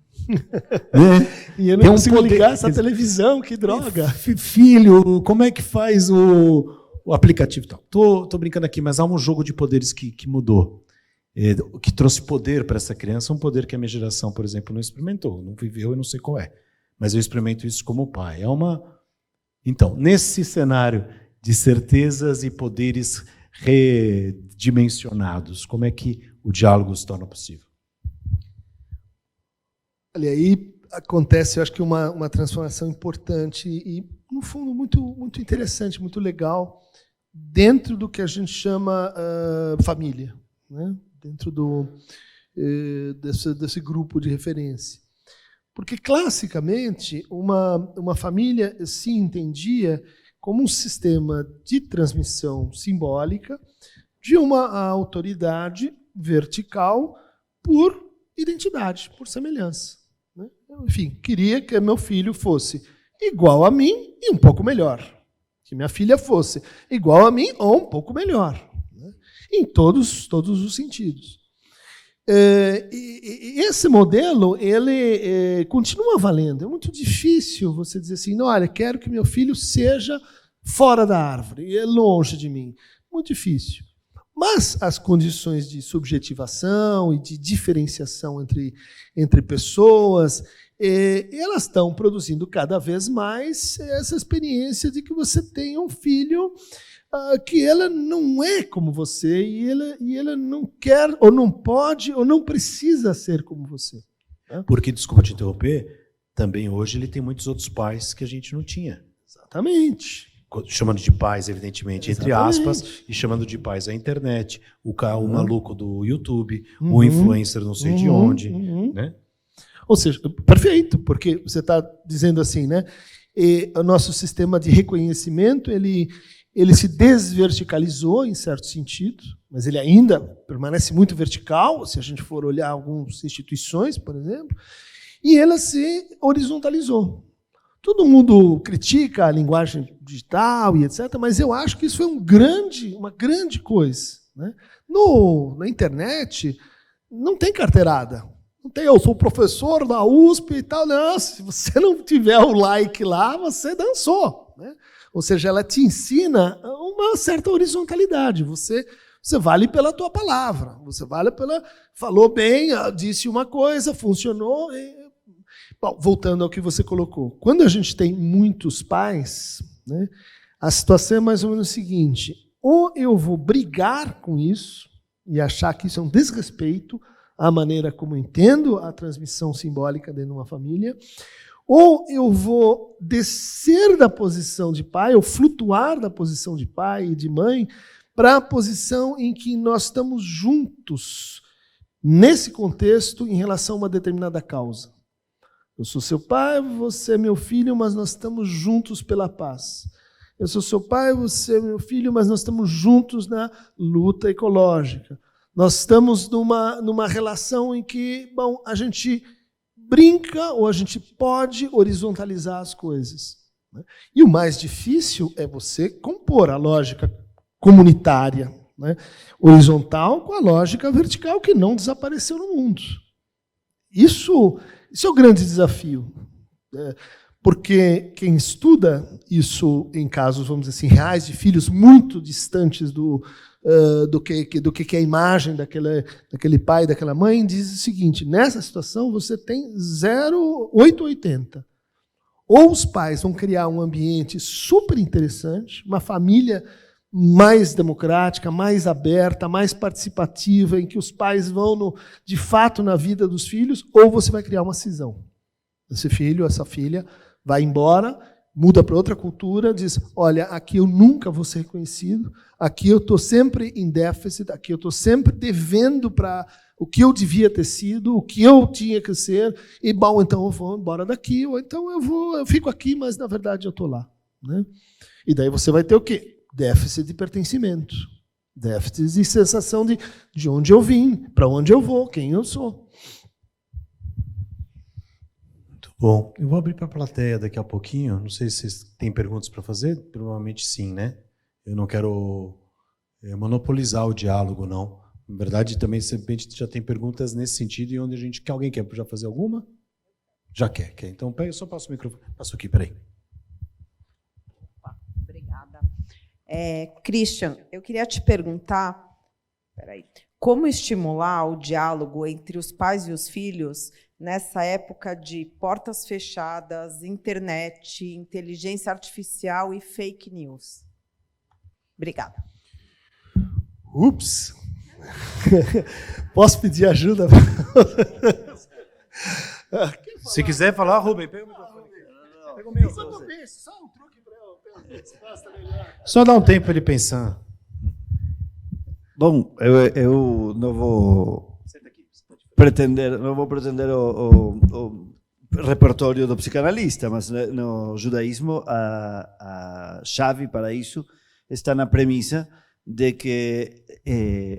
E eu não consigo ligar essa televisão, que droga. Filho, como é que faz o aplicativo? Tô brincando aqui, mas há um jogo de poderes que mudou. Que trouxe poder para essa criança, um poder que a minha geração, por exemplo, não experimentou, não viveu, eu não sei qual é. Mas eu experimento isso como pai. Então, nesse cenário de certezas e poderes redimensionados, como é que o diálogo se torna possível? Olha, aí acontece, eu acho que uma transformação importante e, no fundo, muito interessante, muito legal, dentro do que a gente chama família, né? Dentro desse grupo de referência. Porque, classicamente, uma família se entendia como um sistema de transmissão simbólica de uma autoridade vertical por identidade, por semelhança. Né? Enfim, queria que meu filho fosse igual a mim e um pouco melhor. Que minha filha fosse igual a mim ou um pouco melhor. Né? Em todos os sentidos. E esse modelo ele continua valendo. É muito difícil você dizer assim, não, olha, quero que meu filho seja fora da árvore, longe de mim. Muito difícil. Mas as condições de subjetivação e de diferenciação entre pessoas, elas estão produzindo cada vez mais essa experiência de que você tem um filho que ela não é como você e ela não quer, ou não pode, ou não precisa ser como você. Né? Porque, desculpa te interromper, também hoje ele tem muitos outros pais que a gente não tinha. Exatamente. Chamando de pais, evidentemente, entre aspas, e chamando de pais a internet, o maluco do YouTube, o influencer não sei de onde. Né? Ou seja, perfeito, porque você está dizendo assim, né? O nosso sistema de reconhecimento, ele se desverticalizou em certo sentido, mas ele ainda permanece muito vertical, se a gente for olhar algumas instituições, por exemplo, e ela se horizontalizou. Todo mundo critica a linguagem digital e etc., mas eu acho que isso foi uma grande coisa. Né? Na internet, não tem carteirada. Não tem, eu sou professor da USP e tal. Não, se você não tiver o like lá, você dançou. Né? Ou seja, ela te ensina uma certa horizontalidade. Você vale pela tua palavra. Você vale falou bem, disse uma coisa, funcionou. Bom, voltando ao que você colocou. Quando a gente tem muitos pais, né, a situação é mais ou menos o seguinte: ou eu vou brigar com isso e achar que isso é um desrespeito à maneira como eu entendo a transmissão simbólica dentro de uma família, ou eu vou descer da posição de pai, ou flutuar da posição de pai e de mãe, para a posição em que nós estamos juntos, nesse contexto, em relação a uma determinada causa. Eu sou seu pai, você é meu filho, mas nós estamos juntos pela paz. Eu sou seu pai, você é meu filho, mas nós estamos juntos na luta ecológica. Nós estamos numa relação em que, bom, a gente brinca ou a gente pode horizontalizar as coisas. Né? E o mais difícil é você compor a lógica comunitária, né, horizontal, com a lógica vertical que não desapareceu no mundo. Isso é o grande desafio. Porque quem estuda isso em casos, vamos dizer assim, reais, de filhos muito distantes do que é a imagem daquele pai, daquela mãe, diz o seguinte: nessa situação você tem 0,880. Ou os pais vão criar um ambiente super interessante, uma família mais democrática, mais aberta, mais participativa, em que os pais vão, de fato, na vida dos filhos, ou você vai criar uma cisão. Esse filho, essa filha, vai embora, muda para outra cultura, diz, olha, aqui eu nunca vou ser reconhecido, aqui eu estou sempre em déficit, aqui eu estou sempre devendo para o que eu devia ter sido, o que eu tinha que ser, e, bom, então eu vou embora daqui, ou então eu fico aqui, mas, na verdade, eu estou lá. Né? E daí você vai ter o quê? Déficit de pertencimento, déficit de sensação de onde eu vim, para onde eu vou, quem eu sou. Muito bom. Eu vou abrir para a plateia daqui a pouquinho. Não sei se vocês têm perguntas para fazer. Provavelmente sim, né? Eu não quero monopolizar o diálogo, não. Na verdade, também, de repente, já tem perguntas nesse sentido e onde alguém quer já fazer alguma? Já quer. Então, eu só passo o microfone. Passo aqui, peraí. Obrigada. Christian, eu queria te perguntar, como estimular o diálogo entre os pais e os filhos nessa época de portas fechadas, internet, inteligência artificial e fake news? Obrigada. Ups! Posso pedir ajuda? Se quiser falar, Rubem, pega o microfone. Pega o meu. Só um truque para eu. Só dá um tempo para ele pensar. Bom, eu não vou pretender o repertório do psicanalista, mas no judaísmo a chave para isso está na premissa de que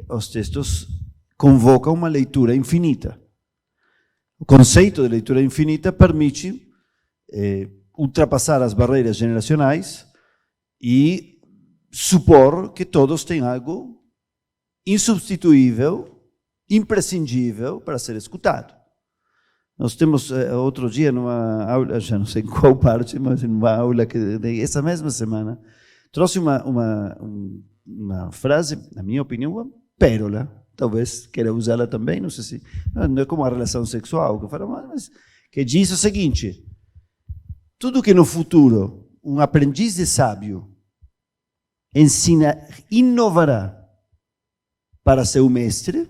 os textos convocam uma leitura infinita. O conceito de leitura infinita permite ultrapassar as barreiras generacionais e supor que todos têm algo insubstituível, imprescindível para ser escutado. Nós temos, outro dia, numa aula, já não sei em qual parte, mas numa aula que essa mesma semana, trouxe uma frase, na minha opinião, uma pérola, talvez queira usá-la também, não sei se, não é como a relação sexual, que fala, mas que diz o seguinte: tudo que no futuro um aprendiz de sábio inovará para seu mestre,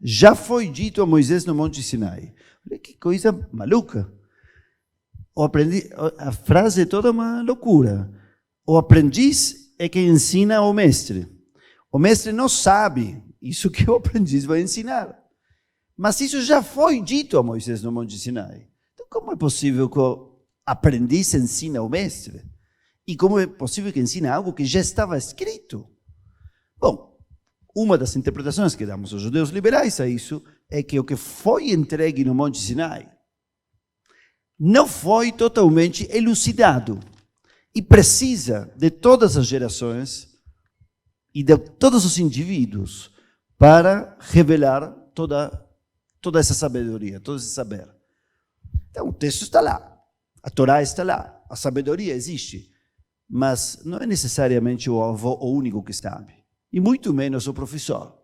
já foi dito a Moisés no Monte Sinai. Olha que coisa maluca. A frase é toda uma loucura. O aprendiz é quem ensina ao mestre. O mestre não sabe isso que o aprendiz vai ensinar. Mas isso já foi dito a Moisés no Monte Sinai. Então, como é possível que o aprendiz ensine ao mestre? E como é possível que ensine algo que já estava escrito? Bom, uma das interpretações que damos aos judeus liberais a isso é que o que foi entregue no Monte Sinai não foi totalmente elucidado e precisa de todas as gerações e de todos os indivíduos para revelar toda essa sabedoria, todo esse saber. Então, o texto está lá, a Torá está lá, a sabedoria existe, mas não é necessariamente o avô o único que sabe, e muito menos o professor.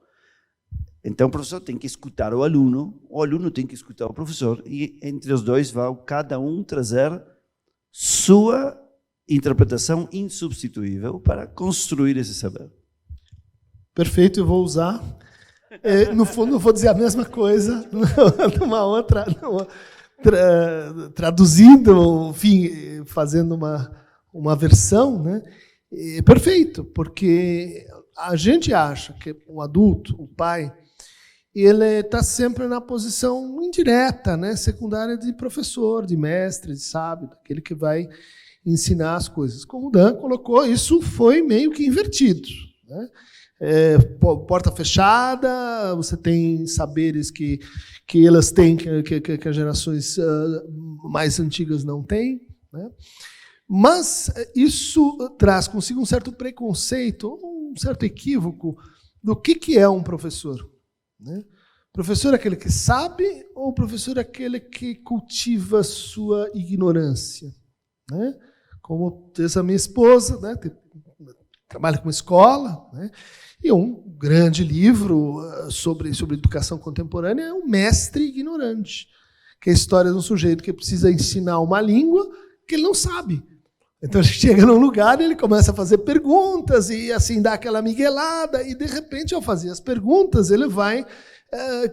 Então, o professor tem que escutar o aluno tem que escutar o professor, e entre os dois vai cada um trazer sua interpretação insubstituível para construir esse saber. Perfeito, eu vou usar. No fundo, vou dizer a mesma coisa, numa outra, traduzindo, enfim, fazendo uma versão, né? Perfeito, porque a gente acha que o adulto, o pai, ele está sempre na posição indireta, né? Secundária de professor, de mestre, de sábio, daquele que vai ensinar as coisas. Como o Dan colocou, isso foi meio que invertido, né? Porta fechada, você tem saberes que elas têm, que as gerações mais antigas não têm, né? Mas isso traz consigo um certo preconceito, um certo equívoco do que é um professor, né? Professor é aquele que sabe ou o professor é aquele que cultiva sua ignorância, né? Como essa minha esposa, né, trabalha com escola, né? E um grande livro sobre educação contemporânea é O Mestre Ignorante, que é a história de um sujeito que precisa ensinar uma língua que ele não sabe. Então ele chega num lugar e ele começa a fazer perguntas e assim dá aquela miguelada e de repente ao fazer as perguntas ele vai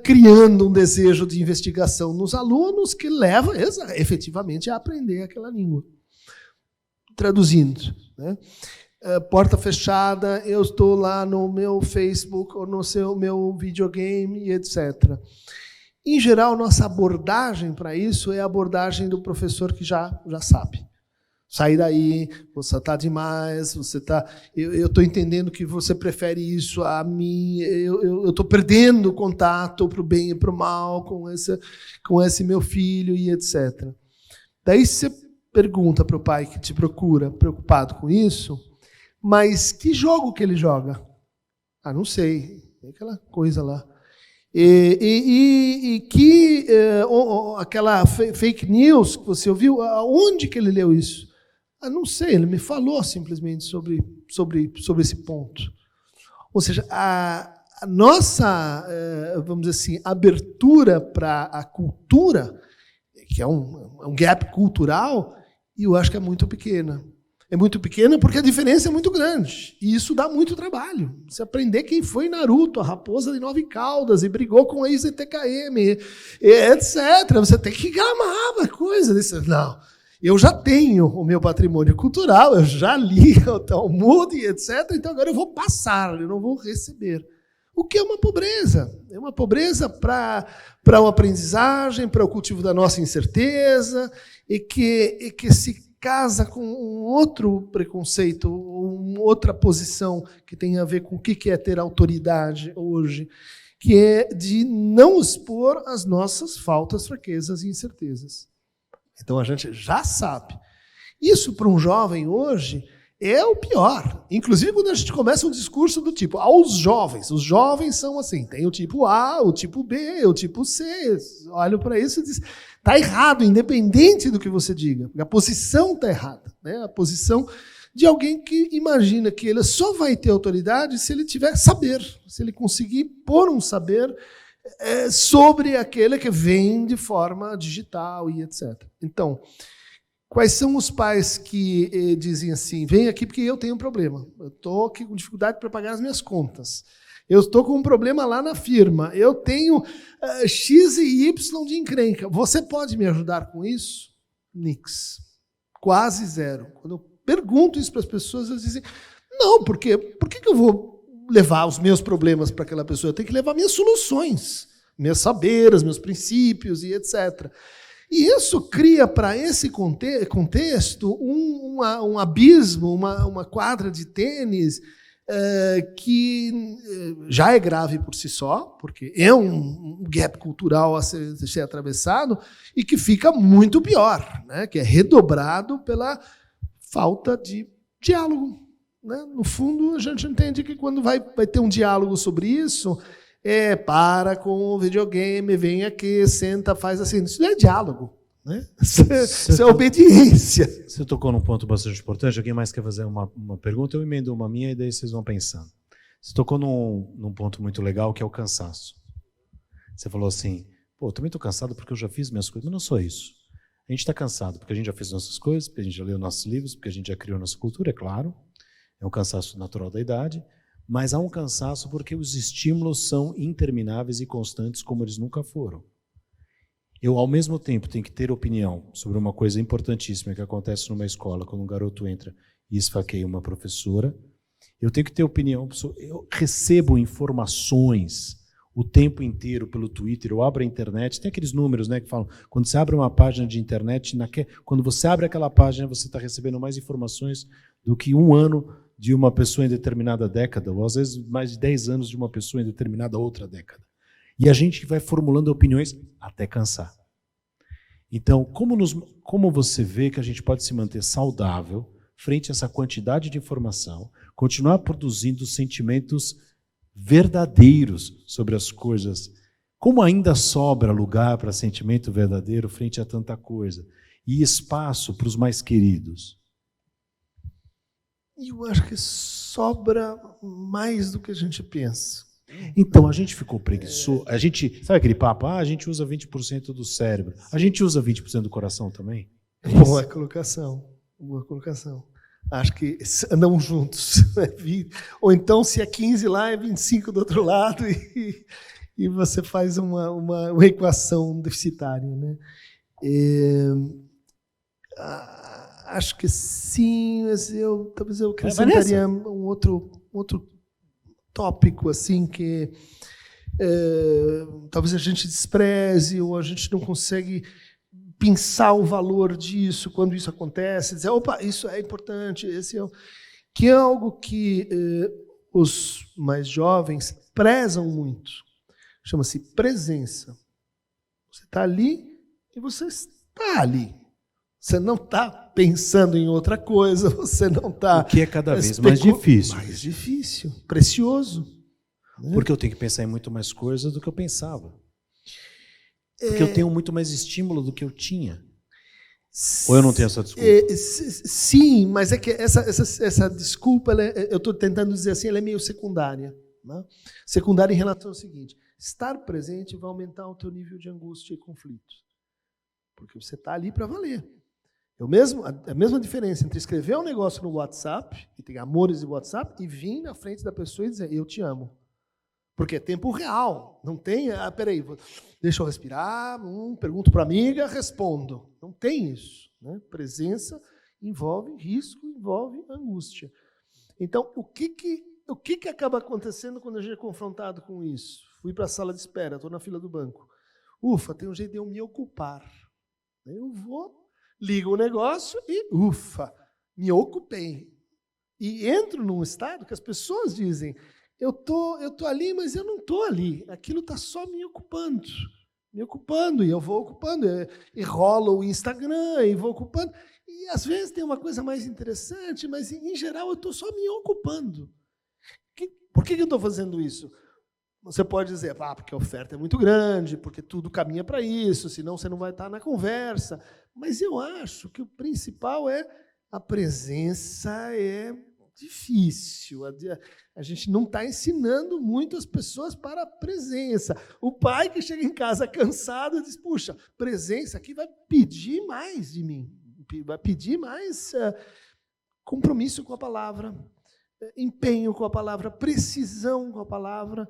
criando um desejo de investigação nos alunos que leva efetivamente a aprender aquela língua. Traduzindo, né? Porta fechada, eu estou lá no meu Facebook ou no meu videogame, etc. Em geral, nossa abordagem para isso é a abordagem do professor que já sabe. Sai daí, você está demais, você está. Eu estou entendendo que você prefere isso a mim, eu estou perdendo contato para o bem e para o mal com esse meu filho e etc. Daí você pergunta para o pai que te procura, preocupado com isso, mas que jogo que ele joga? Ah, não sei, é aquela coisa lá. Aquela fake news que você ouviu, aonde que ele leu isso? Ah, não sei, ele me falou simplesmente sobre esse ponto. Ou seja, a nossa, vamos dizer assim, abertura para a cultura, que é um gap cultural, e eu acho que é muito pequena. É muito pequena porque a diferença é muito grande. E isso dá muito trabalho. Você aprender quem foi Naruto, a raposa de 9 caudas, e brigou com a IZTKM, etc. Você tem que gramar uma coisa. Não. Eu já tenho o meu patrimônio cultural, eu já li o Talmud, etc. Então agora eu vou passar, eu não vou receber. O que é uma pobreza? É uma pobreza para a aprendizagem, para o cultivo da nossa incerteza, e que se casa com um outro preconceito, uma outra posição que tem a ver com o que é ter autoridade hoje, que é de não expor as nossas faltas, fraquezas e incertezas. Então a gente já sabe. Isso para um jovem hoje é o pior. Inclusive quando a gente começa um discurso do tipo, aos jovens, os jovens são assim, tem o tipo A, o tipo B, o tipo C. Olham para isso e dizem, está errado, independente do que você diga. A posição está errada, né? A posição de alguém que imagina que ele só vai ter autoridade se ele tiver saber, se ele conseguir pôr um saber sobre aquele que vem de forma digital e etc. Então, quais são os pais que dizem assim, vem aqui porque eu tenho um problema, eu estou aqui com dificuldade para pagar as minhas contas, eu estou com um problema lá na firma, eu tenho X e Y de encrenca, você pode me ajudar com isso? Nix. Quase zero. Quando eu pergunto isso para as pessoas, elas dizem, não, por que eu vou levar os meus problemas para aquela pessoa? Eu tenho que levar minhas soluções, meus saberes, meus princípios e etc. E isso cria para esse contexto um abismo, uma quadra de tênis que já é grave por si só, porque é um gap cultural a ser atravessado, e que fica muito pior, né? Que é redobrado pela falta de diálogo. Né? No fundo, a gente entende que quando vai ter um diálogo sobre isso, para com o videogame, vem aqui, senta, faz assim. Isso não é diálogo. Né? Isso é obediência. Você tocou num ponto bastante importante. Alguém mais quer fazer uma pergunta? Eu emendo uma minha e daí vocês vão pensando. Você tocou num ponto muito legal, que é o cansaço. Você falou assim, eu também estou cansado porque eu já fiz minhas coisas. Mas não só isso. A gente está cansado porque a gente já fez nossas coisas, porque a gente já leu nossos livros, porque a gente já criou nossa cultura, é claro. É um cansaço natural da idade, mas há um cansaço porque os estímulos são intermináveis e constantes como eles nunca foram. Eu, ao mesmo tempo, tenho que ter opinião sobre uma coisa importantíssima que acontece numa escola, quando um garoto entra e esfaqueia uma professora. Eu tenho que ter opinião. Eu recebo informações o tempo inteiro pelo Twitter, eu abro a internet, tem aqueles números, né, que falam, quando você abre uma página de internet, quando você abre aquela página, você está recebendo mais informações do que um ano de uma pessoa em determinada década, ou às vezes mais de 10 anos de uma pessoa em determinada outra década. E a gente vai formulando opiniões até cansar. Então, como você vê que a gente pode se manter saudável frente a essa quantidade de informação, continuar produzindo sentimentos verdadeiros sobre as coisas, como ainda sobra lugar para sentimento verdadeiro frente a tanta coisa, e espaço para os mais queridos? Eu acho que sobra mais do que a gente pensa. Então, a gente ficou preguiçoso. A gente, sabe aquele papo? A gente usa 20% do cérebro. A gente usa 20% do coração também? Boa colocação. Boa colocação. Acho que andam juntos. Ou então, se é 15 lá, é 25 do outro lado e você faz uma equação deficitária, né? Acho que sim, mas talvez eu acrescentaria um outro tópico assim que talvez a gente despreze ou a gente não consegue pensar o valor disso quando isso acontece, dizer, opa, isso é importante, que é algo que os mais jovens prezam muito. Chama-se presença. Você está ali e você está ali. Você não está pensando em outra coisa, você não está... O que é cada vez mais difícil. Mais difícil, precioso. Né? Porque eu tenho que pensar em muito mais coisas do que eu pensava. Porque eu tenho muito mais estímulo do que eu tinha. Ou eu não tenho essa desculpa? Sim, mas é que essa desculpa, eu estou tentando dizer assim, ela é meio secundária. Né? Secundária em relação ao seguinte, estar presente vai aumentar o teu nível de angústia e conflito. Porque você está ali para valer. A mesma diferença entre escrever um negócio no WhatsApp, e tem amores de WhatsApp, e vir na frente da pessoa e dizer, eu te amo. Porque é tempo real. Não tem, peraí, deixa eu respirar, pergunto para a amiga, respondo. Não tem isso. Né? Presença envolve risco, envolve angústia. Então, o que acaba acontecendo quando a gente é confrontado com isso? Fui para a sala de espera, estou na fila do banco. Ufa, tem um jeito de eu me ocupar. Eu vou, ligo o negócio e, me ocupei. E entro num estado que as pessoas dizem, eu tô ali, mas eu não estou ali. Aquilo está só me ocupando, e eu vou ocupando. E rolo o Instagram, e vou ocupando. E, às vezes, tem uma coisa mais interessante, mas, em geral, eu estou só me ocupando. Por que eu estou fazendo isso? Você pode dizer, porque a oferta é muito grande, porque tudo caminha para isso, senão você não vai estar na conversa. Mas eu acho que o principal é a presença é difícil. A gente não está ensinando muito as pessoas para a presença. O pai que chega em casa cansado diz, puxa, presença aqui vai pedir mais de mim, vai pedir mais compromisso com a palavra, empenho com a palavra, precisão com a palavra.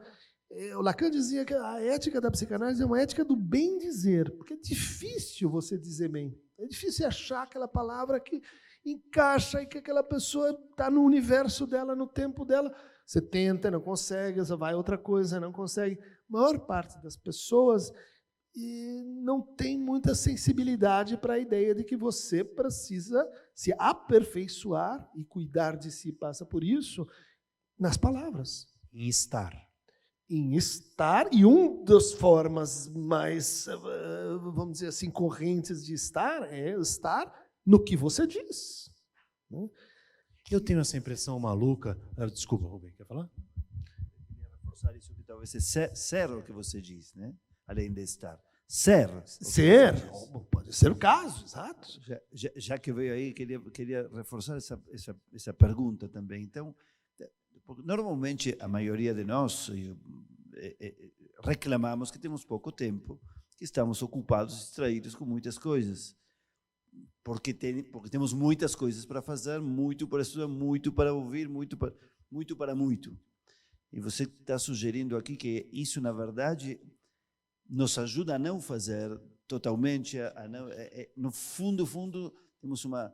O Lacan dizia que a ética da psicanálise é uma ética do bem dizer, porque é difícil você dizer bem. É difícil achar aquela palavra que encaixa e que aquela pessoa está no universo dela, no tempo dela. Você tenta, não consegue, você vai outra coisa, não consegue. A maior parte das pessoas não tem muita sensibilidade para a ideia de que você precisa se aperfeiçoar e cuidar de si passa por isso nas palavras. Em estar. E uma das formas mais, vamos dizer assim, correntes de estar é estar no que você diz. Eu tenho essa impressão maluca. Desculpa, Rubem, quer falar? Eu queria reforçar isso que talvez é ser o que você diz, né? Além de estar. Ser. Pode ser o caso, exato. Já que veio aí, queria reforçar essa pergunta também. Então, porque normalmente a maioria de nós reclamamos que temos pouco tempo, que estamos ocupados, distraídos com muitas coisas, porque temos muitas coisas para fazer, muito para estudar, muito para ouvir, muito para muito. E você está sugerindo aqui que isso, na verdade, nos ajuda a não fazer totalmente, no fundo, temos uma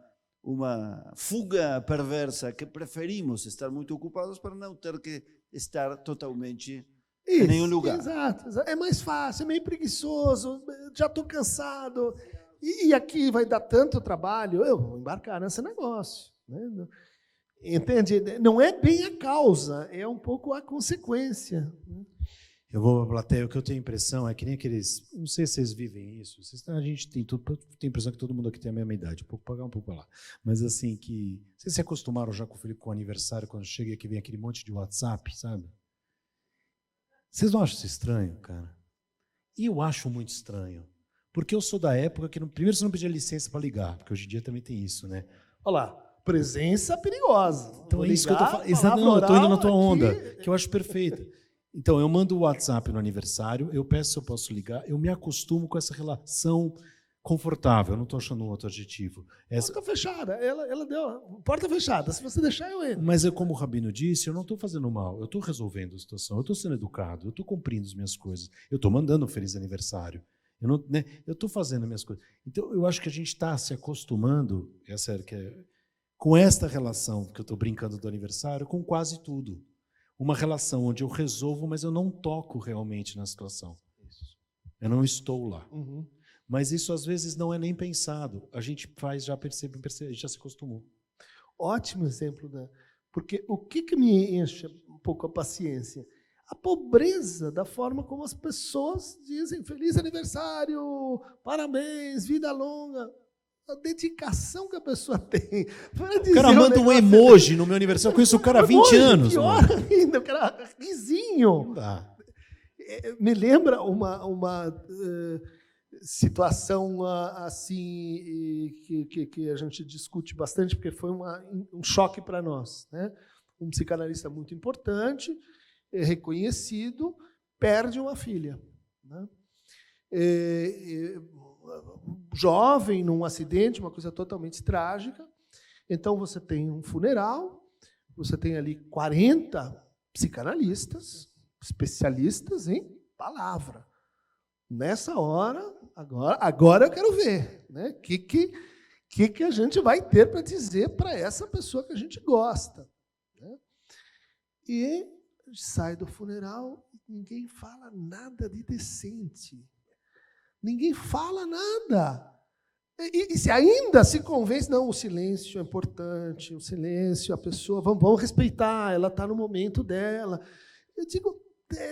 fuga perversa que preferimos estar muito ocupados para não ter que estar totalmente em nenhum lugar. Exato. É mais fácil, é meio preguiçoso, já estou cansado. E aqui vai dar tanto trabalho, eu vou embarcar nesse negócio. Né? Entende? Não é bem a causa, é um pouco a consequência. Eu vou para a plateia, o que eu tenho a impressão é que nem aqueles... Não sei se vocês vivem isso. A gente tem a impressão que todo mundo aqui tem a mesma idade, um pouco para cá, um pouco para lá. Mas assim, que... Vocês se acostumaram já com o Felipe com o aniversário, quando chega aqui vem aquele monte de WhatsApp, sabe? Vocês não acham isso estranho, cara? E eu acho muito estranho. Porque eu sou da época que, primeiro, você não pedia licença para ligar, porque hoje em dia também tem isso, né? Olha lá, presença perigosa. Então é isso que eu estou falando. Exato, não, eu estou indo na tua onda, que eu acho perfeita. Então, eu mando o WhatsApp no aniversário, eu peço se eu posso ligar, eu me acostumo com essa relação confortável, eu não estou achando um outro adjetivo. Porta fechada, ela deu porta fechada, se você deixar eu entro. Mas, como o Rabino disse, eu não estou fazendo mal, eu estou resolvendo a situação, eu estou sendo educado, eu estou cumprindo as minhas coisas, eu estou mandando um feliz aniversário, eu estou fazendo as minhas coisas. Então, eu acho que a gente está se acostumando, com esta relação que eu estou brincando do aniversário, com quase tudo. Uma relação onde eu resolvo, mas eu não toco realmente na situação. Eu não estou lá. Uhum. Mas isso, às vezes, não é nem pensado. A gente faz, já percebe, já se acostumou. Ótimo exemplo, né? Porque o que me enche um pouco a paciência? A pobreza da forma como as pessoas dizem feliz aniversário, parabéns, vida longa. A dedicação que a pessoa tem. O cara manda um emoji no meu aniversário. Eu conheço o cara há 20 anos. Pior ainda, o cara risinho. Me lembra uma situação assim que a gente discute bastante, porque foi um choque para nós, né? Um psicanalista muito importante, reconhecido, perde uma filha, né? Jovem, num acidente, uma coisa totalmente trágica. Então, você tem um funeral, você tem ali 40 psicanalistas, especialistas em palavra. Nessa hora, agora eu quero ver, né? Que a gente vai ter para dizer para essa pessoa que a gente gosta, né? E sai do funeral, ninguém fala nada de decente. Ninguém fala nada. E se ainda se convence, não, o silêncio é importante, o silêncio, a pessoa, vamos respeitar, ela está no momento dela. Eu digo,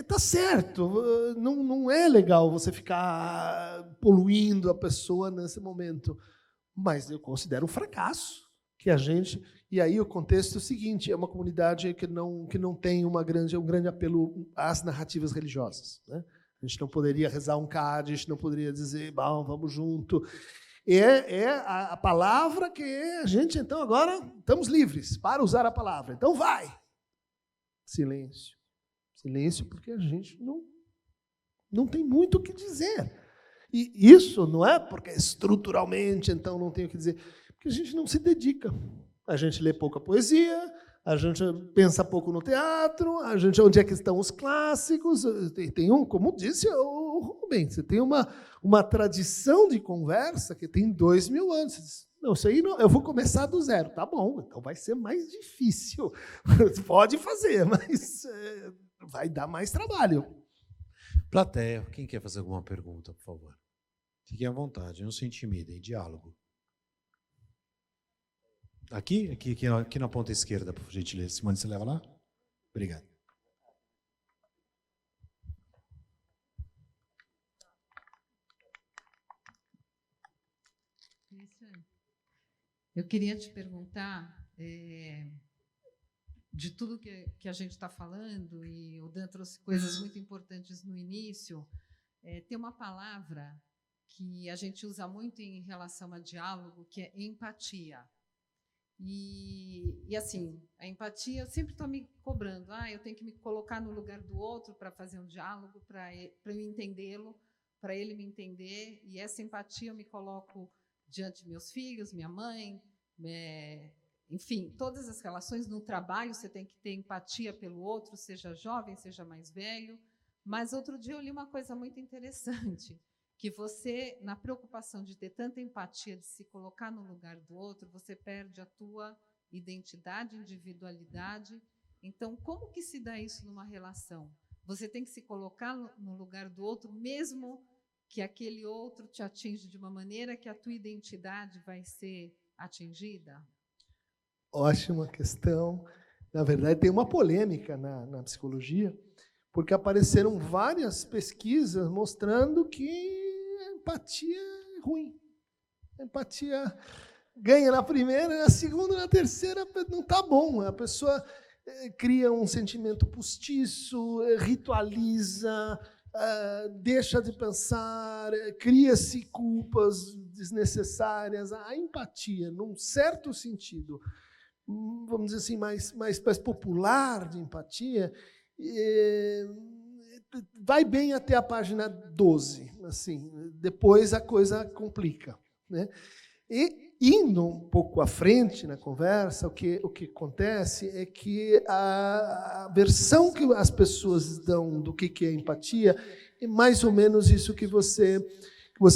tá certo, não é legal você ficar poluindo a pessoa nesse momento, mas eu considero um fracasso que a gente... E aí o contexto é o seguinte, é uma comunidade que não tem um grande apelo às narrativas religiosas, né? A gente não poderia rezar um cádiz, a gente não poderia dizer, bom, vamos junto. É a palavra que a gente, então, agora estamos livres para usar a palavra. Então, vai. Silêncio. Silêncio, porque a gente não tem muito o que dizer. E isso não é porque estruturalmente, então, não tem o que dizer. Porque a gente não se dedica. A gente lê pouca poesia, a gente pensa pouco no teatro, onde é que estão os clássicos? Tem como disse o Rubem, você tem uma tradição de conversa que tem 2000 anos. Não, isso aí não, eu vou começar do zero. Tá bom, então vai ser mais difícil. Pode fazer, mas vai dar mais trabalho. Plateia, quem quer fazer alguma pergunta, por favor? Fiquem à vontade, não se intimidem, diálogo. Aqui na ponta esquerda, por gentileza. Simone, você leva lá? Obrigado. Eu queria te perguntar, de tudo que a gente está falando, e o Dan trouxe coisas muito importantes no início, tem uma palavra que a gente usa muito em relação a diálogo, que é empatia. E assim, a empatia, eu sempre estou me cobrando. Eu tenho que me colocar no lugar do outro para fazer um diálogo, para eu entendê-lo, para ele me entender. E essa empatia eu me coloco diante de meus filhos, minha mãe, enfim, todas as relações. No trabalho você tem que ter empatia pelo outro, seja jovem, seja mais velho. Mas outro dia eu li uma coisa muito interessante, que você, na preocupação de ter tanta empatia, de se colocar no lugar do outro, você perde a tua identidade, individualidade. Então, como que se dá isso numa relação? Você tem que se colocar no lugar do outro, mesmo que aquele outro te atinja de uma maneira que a tua identidade vai ser atingida? Ótima questão. Na verdade, tem uma polêmica na psicologia, porque apareceram várias pesquisas mostrando que a empatia é ruim. A empatia ganha na primeira, na segunda, na terceira não está bom. A pessoa cria um sentimento postiço, ritualiza, deixa de pensar, cria-se culpas desnecessárias. A empatia, num certo sentido, vamos dizer assim, mais popular de empatia, vai bem até a página 12, assim, depois a coisa complica, né? E indo um pouco à frente na conversa, o que acontece é que a versão que as pessoas dão do que é empatia é mais ou menos isso que você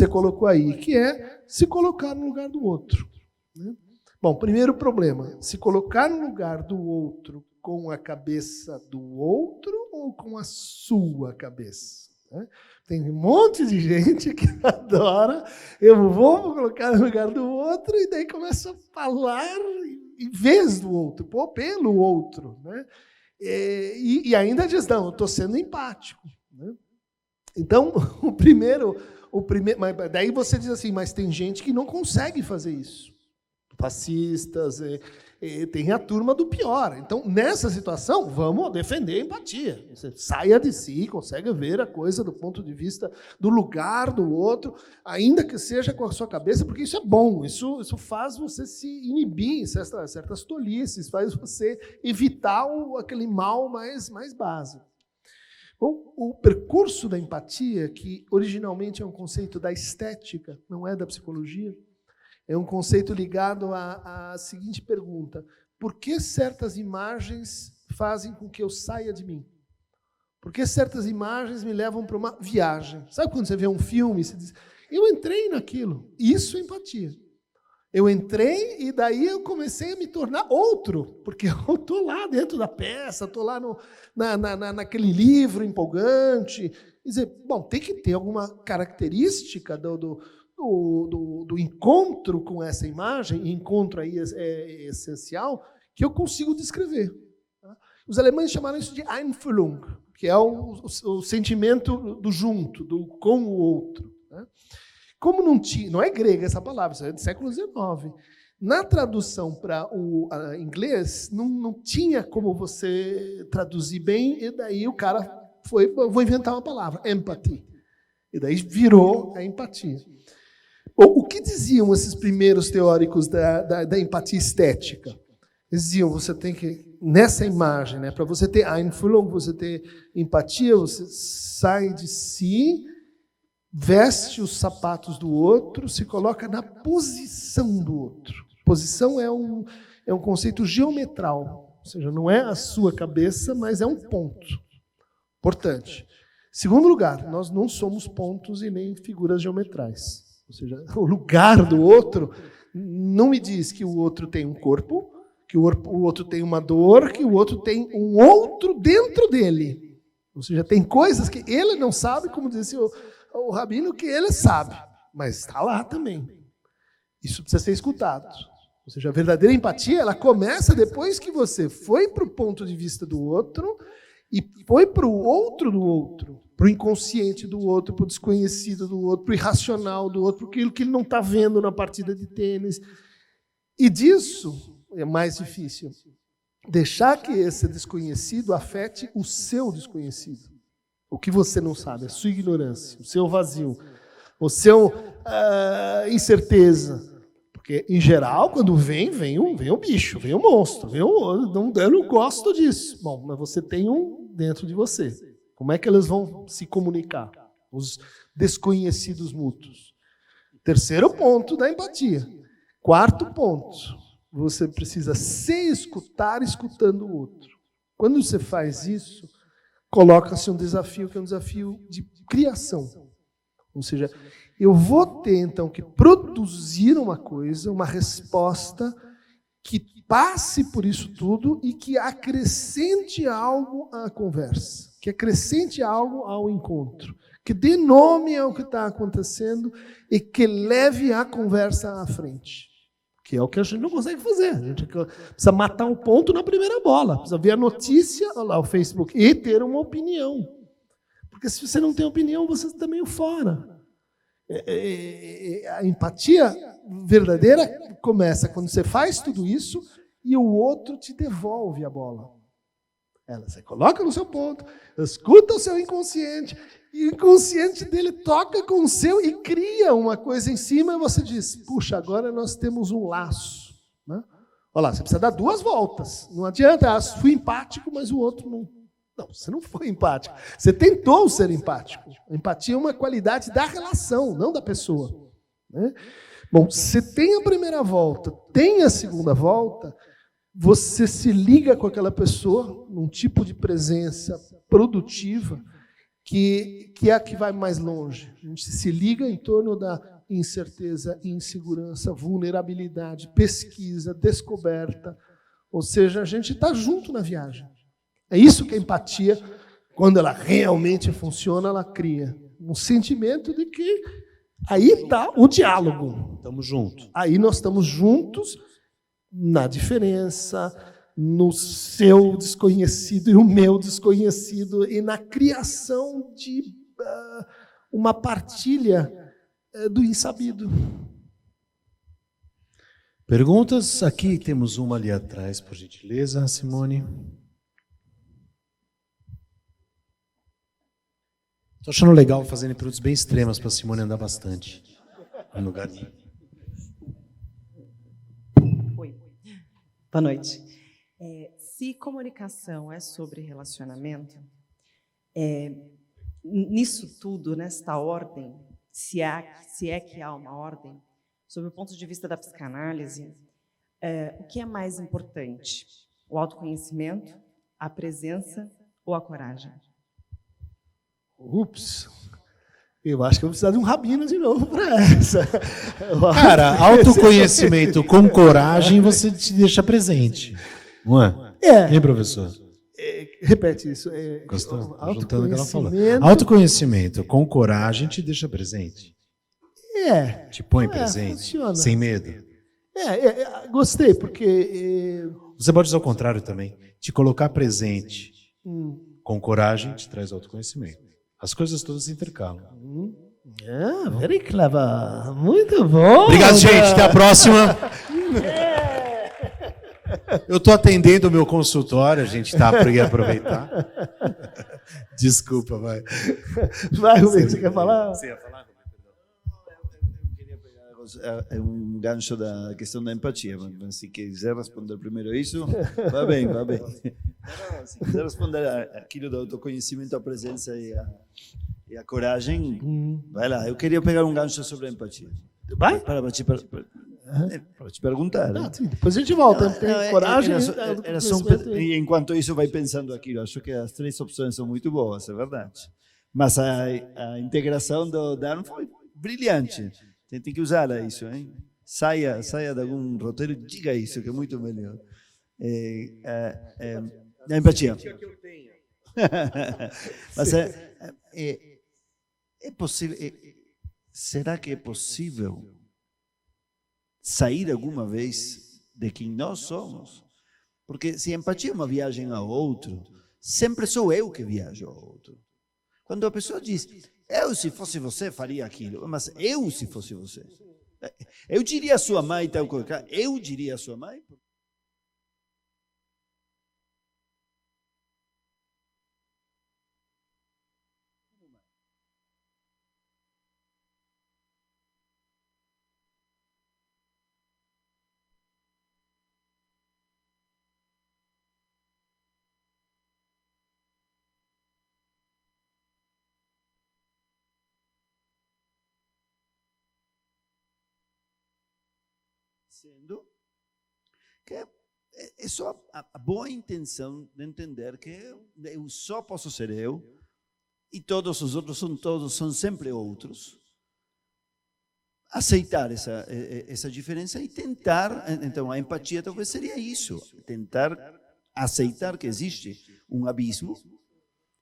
colocou aí, que é se colocar no lugar do outro, né? Bom, primeiro problema, se colocar no lugar do outro com a cabeça do outro ou com a sua cabeça, né? Tem um monte de gente que adora, eu vou colocar no lugar do outro, e daí começa a falar em vez do outro, pelo outro, né? E ainda diz, não, eu estou sendo empático, né? Então, o primeiro, mas daí você diz assim, mas tem gente que não consegue fazer isso. Fascistas, tem a turma do pior. Então, nessa situação, vamos defender a empatia. Você saia de si, consegue ver a coisa do ponto de vista do lugar do outro, ainda que seja com a sua cabeça, porque isso é bom, isso faz você se inibir em certas tolices, faz você evitar aquele mal mais básico. Bom, o percurso da empatia, que originalmente é um conceito da estética, não é da psicologia, é um conceito ligado à seguinte pergunta: por que certas imagens fazem com que eu saia de mim? Por que certas imagens me levam para uma viagem? Sabe quando você vê um filme e você diz, eu entrei naquilo? Isso é empatia. Eu entrei e daí eu comecei a me tornar outro, porque eu estou lá dentro da peça, estou lá naquele livro empolgante. Quer dizer, bom, tem que ter alguma característica do encontro com essa imagem, e encontro aí é essencial, que eu consigo descrever. Os alemães chamaram isso de Einfühlung, que é o sentimento do junto, do com o outro. Como não é grega essa palavra, isso é do século XIX. Na tradução para o inglês, não tinha como você traduzir bem, e daí o cara vou inventar uma palavra, empathy. E daí virou a empatia. O que diziam esses primeiros teóricos da empatia estética? Eles diziam, você tem que, nessa imagem, né, para você ter Einfühlung, você ter empatia, você sai de si, veste os sapatos do outro, se coloca na posição do outro. Posição é um conceito geometral, ou seja, não é a sua cabeça, mas é um ponto. Importante. Segundo lugar, nós não somos pontos e nem figuras geometrais. Ou seja, o lugar do outro não me diz que o outro tem um corpo, que o outro tem uma dor, que o outro tem um outro dentro dele. Ou seja, tem coisas que ele não sabe, como disse o Rabino, que ele sabe, mas está lá também. Isso precisa ser escutado. Ou seja, a verdadeira empatia, ela começa depois que você foi para o ponto de vista do outro e foi para o outro do outro, para o inconsciente do outro, para o desconhecido do outro, para o irracional do outro, para aquilo que ele não está vendo na partida de tênis. E disso é mais difícil. Deixar que esse desconhecido afete o seu desconhecido. O que você não sabe, a sua ignorância, o seu vazio, o seu incerteza. Porque, em geral, quando vem o bicho, vem o monstro. Eu não gosto disso. Bom, mas você tem um dentro de você. Como é que eles vão se comunicar? Os desconhecidos mútuos. Terceiro ponto da empatia. Quarto ponto, você precisa se escutar escutando o outro. Quando você faz isso, coloca-se um desafio que é um desafio de criação. Ou seja, eu vou ter, então, que produzir uma coisa, uma resposta que passe por isso tudo e que acrescente algo à conversa, que acrescente algo ao encontro, que dê nome ao que está acontecendo e que leve a conversa à frente. Que é o que a gente não consegue fazer. A gente precisa matar o ponto na primeira bola, precisa ver a notícia, olha lá, o Facebook, e ter uma opinião. Porque se você não tem opinião, você está meio fora. A empatia verdadeira começa quando você faz tudo isso e o outro te devolve a bola. Você coloca no seu ponto, escuta o seu inconsciente, e o inconsciente dele toca com o seu e cria uma coisa em cima, e você diz, puxa, agora nós temos um laço. Né? Olha lá, você precisa dar 2 voltas. Não adianta, fui empático, mas o outro Não, você não foi empático. Você tentou ser empático. A empatia é uma qualidade da relação, não da pessoa. Né? Bom, você tem a primeira volta, tem a segunda volta, você se liga com aquela pessoa num tipo de presença produtiva que é a que vai mais longe. A gente se liga em torno da incerteza, insegurança, vulnerabilidade, pesquisa, descoberta. Ou seja, a gente está junto na viagem. É isso que a empatia, quando ela realmente funciona, ela cria um sentimento de que aí está o diálogo. Estamos juntos. Aí nós estamos juntos na diferença, no seu desconhecido e o meu desconhecido, e na criação de uma partilha do insabido. Perguntas? Aqui temos uma ali atrás, por gentileza, Simone. Estou achando legal fazendo perguntas bem extremas para a Simone andar bastante no lugar. Oi. Boa noite. Se comunicação é sobre relacionamento, nisso tudo, nesta ordem, se é que há uma ordem, sob o ponto de vista da psicanálise, o que é mais importante? O autoconhecimento, a presença ou a coragem? Ups, eu acho que eu vou precisar de um rabino de novo para essa. Cara, autoconhecimento com coragem você te deixa presente. Não é? Hein, professor? Repete isso. Gostou? Juntando o que ela falou. Autoconhecimento com coragem te deixa presente. Te põe presente. Funciona. Sem medo. Gostei, porque... Você pode usar o contrário também. Te colocar presente com coragem te traz autoconhecimento. As coisas todas se intercalam. Very clever. Muito bom. Obrigado, gente. Até a próxima. Eu estou atendendo o meu consultório, a gente está por aproveitar. Desculpa, vai. Vai, Rubens, você quer falar? Você ia falar? Eu queria pegar um gancho da questão da empatia, mas se quiser responder primeiro isso, vai bem, vai bem. Se quiser responder aquilo do autoconhecimento, a presença e a coragem, vai lá. Eu queria pegar um gancho sobre a empatia. Vai? Para te perguntar. Depois a gente volta. Tem coragem. Era só e enquanto isso vai pensando aquilo, acho que as três opções são muito boas, é verdade. Mas a integração do Dan foi brilhante. Tem que usar isso, hein? Saia de algum roteiro e diga isso, que é muito melhor. A empatia. Mas é possível. Será que é possível sair alguma vez de quem nós somos? Porque se a empatia é uma viagem ao outro, sempre sou eu que viajo ao outro. Quando a pessoa diz, eu se fosse você faria aquilo, mas eu se fosse você. Eu diria a sua mãe tal coisa, eu diria a sua mãe. Sendo que é só a boa intenção de entender que eu só posso ser eu e todos os outros são sempre outros. Aceitar essa diferença e tentar, então a empatia talvez seria isso, tentar aceitar que existe um abismo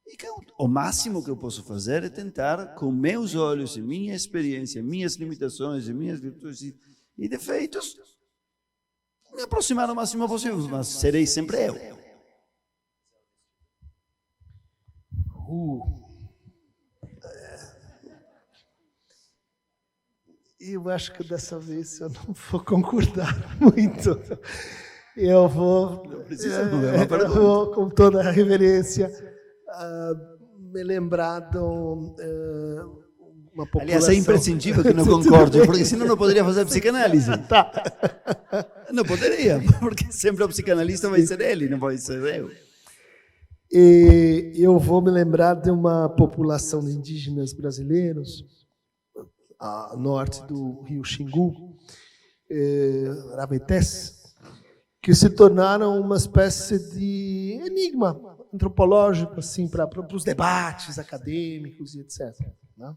e que o máximo que eu posso fazer é tentar, com meus olhos e minha experiência, minhas limitações e minhas virtudes e defeitos, me aproximar o máximo possível, mas serei sempre eu. Eu acho que dessa vez eu não vou concordar muito. Eu vou, com toda a reverência, me lembrar de uma população... Aliás, é imprescindível que não concorde, porque senão não poderia fazer psicanálise. Tá. Não poderia, porque sempre o psicanalista vai ser ele, não vai ser eu. E eu vou me lembrar de uma população de indígenas brasileiros, a norte do rio Xingu, Arabetés, que se tornaram uma espécie de enigma antropológico assim, para os debates acadêmicos e etc. Né?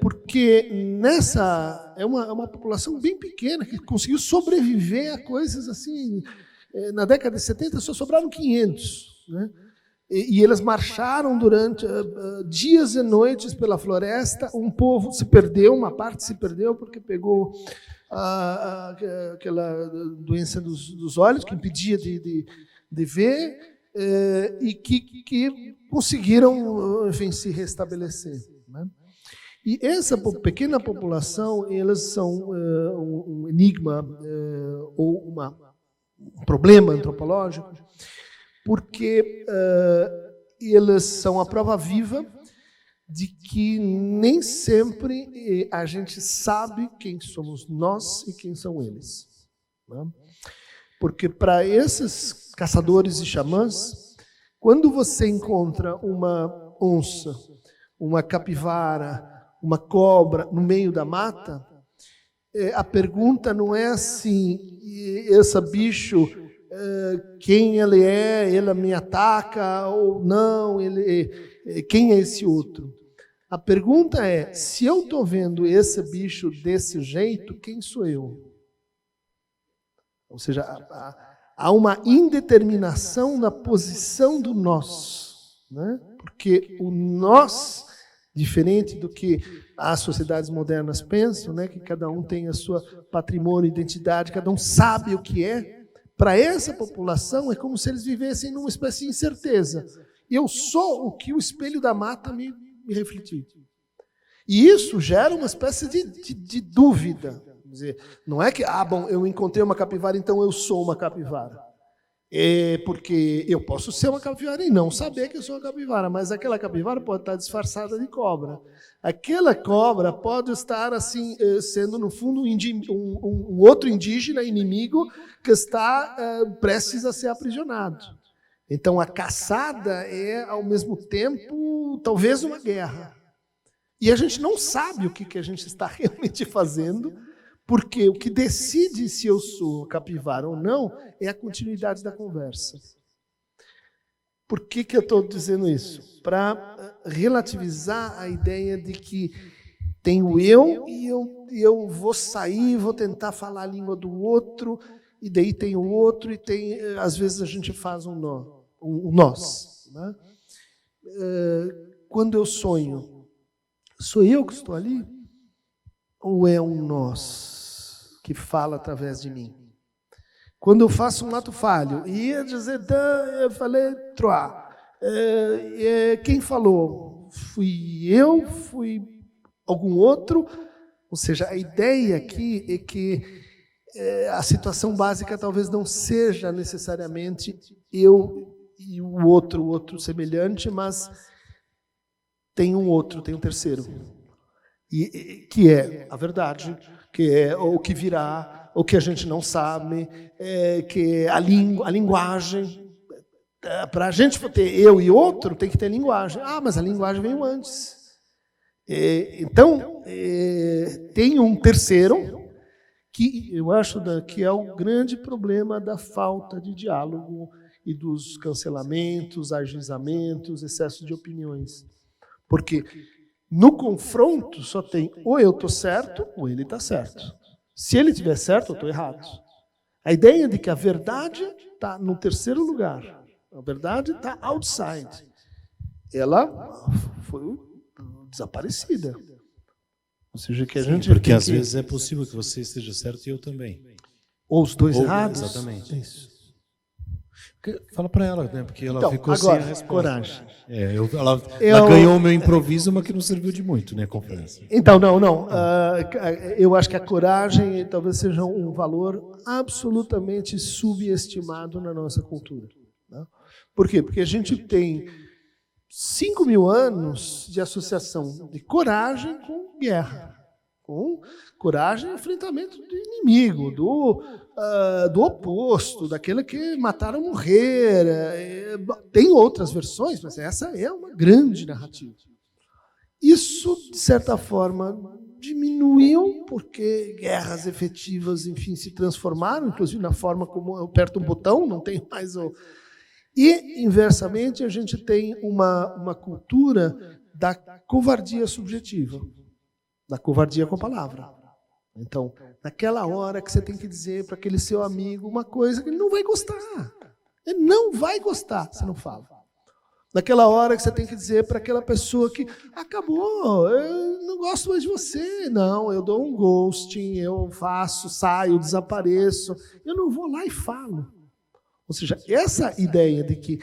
Porque nessa é uma população bem pequena que conseguiu sobreviver a coisas assim. Na década de 70 só sobraram 500, né? E eles marcharam durante dias e noites pela floresta. Um povo se perdeu, uma parte se perdeu porque pegou aquela doença dos olhos que impedia de ver, e que conseguiram, enfim, se restabelecer, né? E essa pequena população, eles são um enigma ou um problema antropológico, porque eles são a prova viva de que nem sempre a gente sabe quem somos nós e quem são eles, né? Porque para esses caçadores e xamãs, quando você encontra uma onça, uma capivara, uma cobra no meio da mata, a pergunta não é assim, esse bicho, quem ele é, ele me ataca ou não, quem é esse outro? A pergunta é, se eu estou vendo esse bicho desse jeito, quem sou eu? Ou seja, há uma indeterminação na posição do nós, né? Porque o nós, diferente do que as sociedades modernas pensam, né, que cada um tem a sua patrimônio, identidade, cada um sabe o que é, para essa população é como se eles vivessem numa espécie de incerteza. Eu sou o que o espelho da mata me refletiu. E isso gera uma espécie de dúvida. Quer dizer, não é que, bom, eu encontrei uma capivara, então eu sou uma capivara. Porque eu posso ser uma capivara e não saber que eu sou uma capivara, mas aquela capivara pode estar disfarçada de cobra. Aquela cobra pode estar assim sendo, no fundo, um outro indígena inimigo que está prestes a ser aprisionado. Então, a caçada é, ao mesmo tempo, talvez uma guerra. E a gente não sabe o que a gente está realmente fazendo, porque o que decide se eu sou capivara ou não é a continuidade da conversa. Por que eu estou dizendo isso? Para relativizar a ideia de que tem o eu e eu vou sair, vou tentar falar a língua do outro, e daí tem o outro, e tem, às vezes a gente faz um nós, né? Quando eu sonho, sou eu que estou ali? Ou é um nós que fala através de mim? Quando eu faço um ato falho, ia dizer, eu falei, quem falou? Fui eu? Fui algum outro? Ou seja, a ideia aqui é que a situação básica talvez não seja necessariamente eu e o outro semelhante, mas tem um outro, tem um terceiro. E que é a verdade, que é o que virá, o que a gente não sabe, que é a linguagem. Para a gente ter eu e outro, tem que ter linguagem. Mas a linguagem veio antes. Então, tem um terceiro, que eu acho que é o grande problema da falta de diálogo e dos cancelamentos, ajuizamentos, excesso de opiniões. Porque no confronto só tem ou eu estou certo ou ele está certo. Se ele estiver certo, eu estou errado. A ideia de que a verdade está no terceiro lugar, a verdade está outside, ela foi desaparecida. Ou seja, que a gente porque às vezes é possível que você esteja certo e eu também. Ou os dois errados. Exatamente. Isso. Fala para ela, né? Porque ela então, ficou agora, sem a resposta. Coragem. Ela ganhou o meu improviso, mas que não serviu de muito, né? Confesso. Então, não. Eu acho que a coragem talvez seja um valor absolutamente subestimado na nossa cultura. Né? Por quê? Porque a gente tem 5.000 anos de associação de coragem com guerra, com coragem e enfrentamento do inimigo, do oposto, daquele que mataram morrer. Tem outras versões, mas essa é uma grande narrativa. Isso, de certa forma, diminuiu, porque guerras efetivas, enfim, se transformaram, inclusive na forma como eu aperto um botão, não tem mais o... E, inversamente, a gente tem uma cultura da covardia subjetiva, da covardia com a palavra. Então, naquela hora que você tem que dizer para aquele seu amigo uma coisa que ele não vai gostar. Ele não vai gostar, você não fala. Naquela hora que você tem que dizer para aquela pessoa que acabou, eu não gosto mais de você. Não, eu dou um ghosting, eu saio, desapareço. Eu não vou lá e falo. Ou seja, essa ideia de que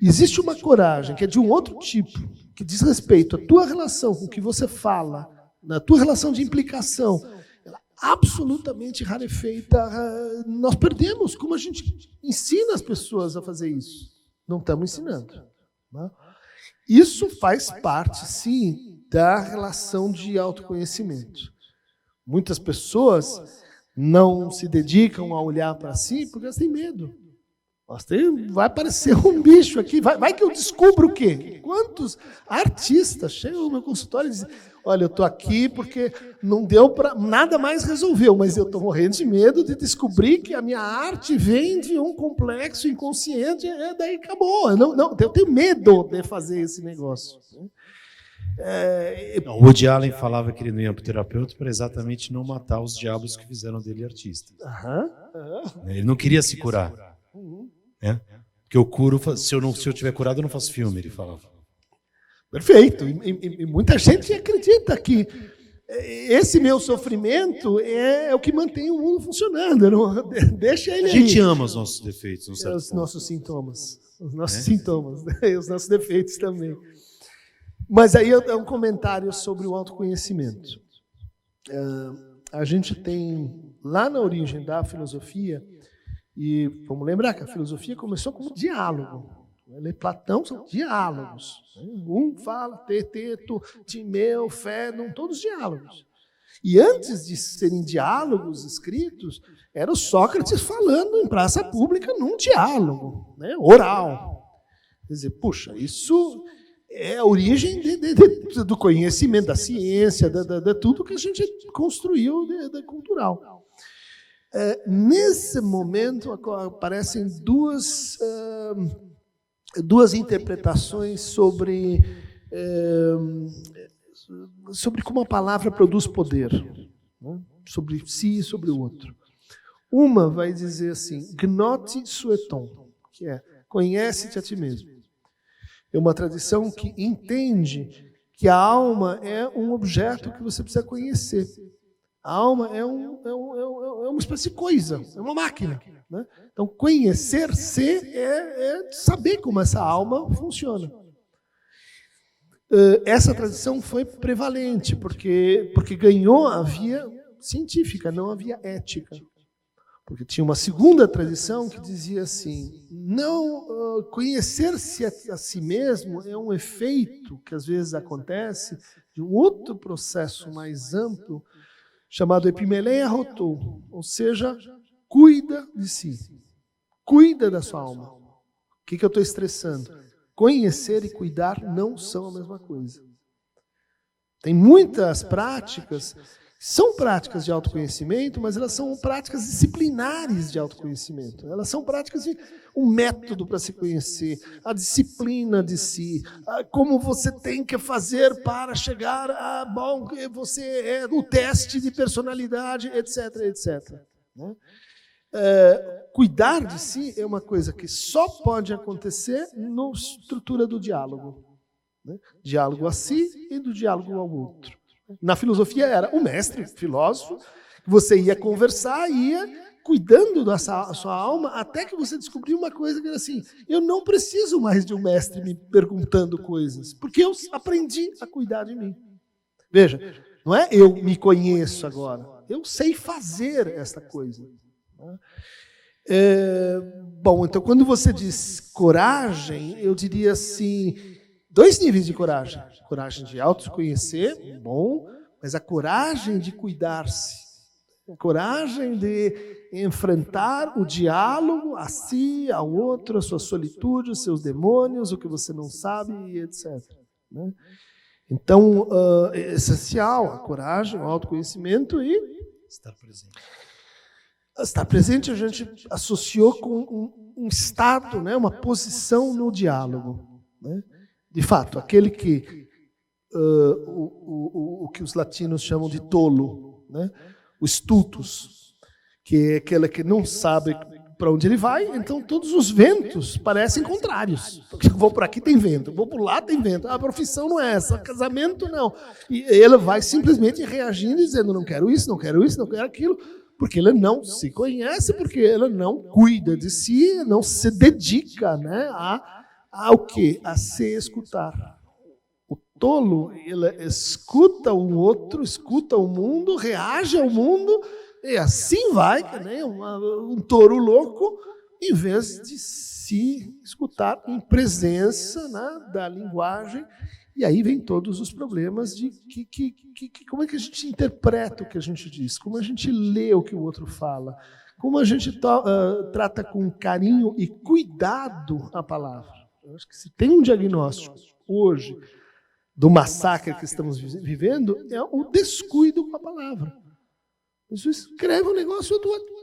existe uma coragem que é de um outro tipo, que diz respeito à tua relação com o que você fala, na tua relação de implicação, ela é absolutamente rarefeita. Nós perdemos como a gente ensina as pessoas a fazer isso. Não estamos ensinando. Né? Isso faz parte, sim, da relação de autoconhecimento. Muitas pessoas não se dedicam a olhar para si porque elas têm medo. Vai aparecer um bicho aqui, vai que eu descubro o quê? Quantos artistas chegam no meu consultório e dizem, olha, eu estou aqui porque não deu para... Nada mais resolveu, mas eu estou morrendo de medo de descobrir que a minha arte vem de um complexo inconsciente, daí acabou. Eu tenho medo de fazer esse negócio. O Woody Allen falava que ele não ia para o terapeuta para exatamente não matar os diabos que fizeram dele artista. Ele não queria se curar. Porque eu curo, se eu tiver curado, eu não faço filme, ele falava. Perfeito. E muita gente acredita que esse meu sofrimento é o que mantém o mundo funcionando. Deixa ele aí. A gente ama os nossos defeitos. Os nossos sintomas. Os nossos sintomas. Os nossos defeitos também. Mas aí é um comentário sobre o autoconhecimento. A gente tem, lá na origem da filosofia, e vamos lembrar que a filosofia começou como diálogo. Platão são diálogos. Um fala, teto, timeu, fédon, todos diálogos. E antes de serem diálogos escritos, era o Sócrates falando em praça pública num diálogo, né, oral. Quer dizer, puxa, isso é a origem do conhecimento, da ciência, de tudo que a gente construiu de cultural. Nesse momento aparecem duas interpretações sobre como a palavra produz poder, né? Sobre si e sobre o outro. Uma vai dizer assim, gnoti sueton, que é conhece-te a ti mesmo. É uma tradição que entende que a alma é um objeto que você precisa conhecer. A alma é uma espécie de coisa, é uma máquina. Né? Então, conhecer-se é saber como essa alma funciona. Essa tradição foi prevalente, porque ganhou a via científica, não a via ética. Porque tinha uma segunda tradição que dizia assim, não conhecer-se a si mesmo é um efeito que às vezes acontece de um outro processo mais amplo, chamado epimeleia rotou, ou seja, cuida de si, cuida da sua alma. O que eu estou estressando? Conhecer e cuidar não são a mesma coisa. Tem muitas práticas, são práticas de autoconhecimento, mas elas são práticas disciplinares de autoconhecimento. Elas são práticas de um método para se conhecer, a disciplina de si, como você tem que fazer para chegar a, bom, você é o teste de personalidade, etc, etc. Né? Cuidar de si é uma coisa que só pode acontecer na estrutura do diálogo. Né? Diálogo a si e do diálogo ao outro. Na filosofia era o mestre, filósofo, que você ia conversar, ia cuidando da sua alma, até que você descobriu uma coisa que era assim, eu não preciso mais de um mestre me perguntando coisas, porque eu aprendi a cuidar de mim. Veja, não é eu me conheço agora, eu sei fazer essa coisa. Bom, então quando você diz coragem, eu diria assim, 2 níveis de coragem. Coragem de autoconhecer, bom, mas a coragem de cuidar-se, a coragem de enfrentar o diálogo a si, ao outro, a sua solitude, os seus demônios, o que você não sabe, e etc. Né? Então, é essencial a coragem, o autoconhecimento e estar presente. Estar presente a gente associou com um estado, né, uma posição no diálogo. Né? De fato, aquele que o que os latinos chamam de tolo, né? O stultus, que é aquele que não sabe para onde ele vai, então todos os ventos parecem contrários. Porque vou por aqui, tem vento, vou por lá, tem vento. A profissão não é essa, casamento não. E ele vai simplesmente reagindo, dizendo não quero isso, não quero isso, não quero aquilo, porque ele não se conhece, porque ele não cuida de si, não se dedica, né, ao quê? A se escutar. O tolo, ele escuta o outro, escuta o mundo, reage ao mundo, e assim vai, que nem um touro louco, em vez de se escutar em presença, né, da linguagem. E aí vem todos os problemas de como é que a gente interpreta o que a gente diz, como a gente lê o que o outro fala, como a gente trata com carinho e cuidado a palavra. Eu acho que se tem um diagnóstico hoje do massacre que estamos vivendo, é o descuido com a palavra. Você escreve um negócio, o outro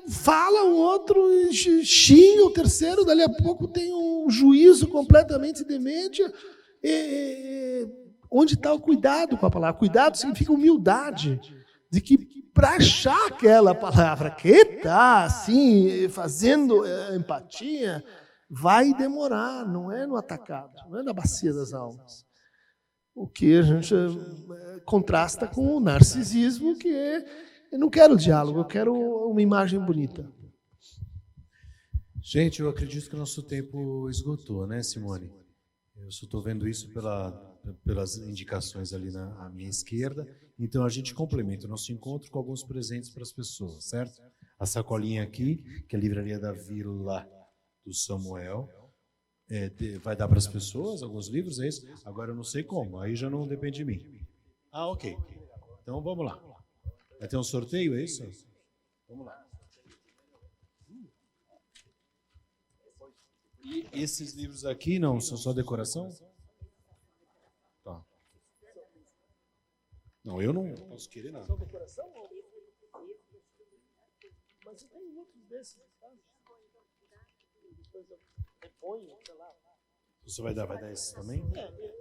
fala, o outro xinga o terceiro, dali a pouco tem um juízo completamente demente. Onde está o cuidado com a palavra? Cuidado significa humildade, de que para achar aquela palavra que está assim, fazendo empatia, vai demorar, não é no atacado, não é na bacia das almas. O que a gente contrasta com o narcisismo, que é, eu não quero diálogo, eu quero uma imagem bonita. Gente, eu acredito que o nosso tempo esgotou, né, Simone? Eu só estou vendo isso pelas indicações ali à minha esquerda. Então, a gente complementa o nosso encontro com alguns presentes para as pessoas, certo? A sacolinha aqui, que é a livraria da Vila do Samuel, vai dar para as pessoas alguns livros, é isso? Agora eu não sei como, aí já não depende de mim. Ah, ok. Então, vamos lá. Vai ter um sorteio, é isso? Vamos lá. E esses livros aqui não são só decoração? Tá. Não, eu não posso querer nada. São decoração? Mas tem outros desses, sabe? Depois eu reponho, sei lá. Você vai dar esse também?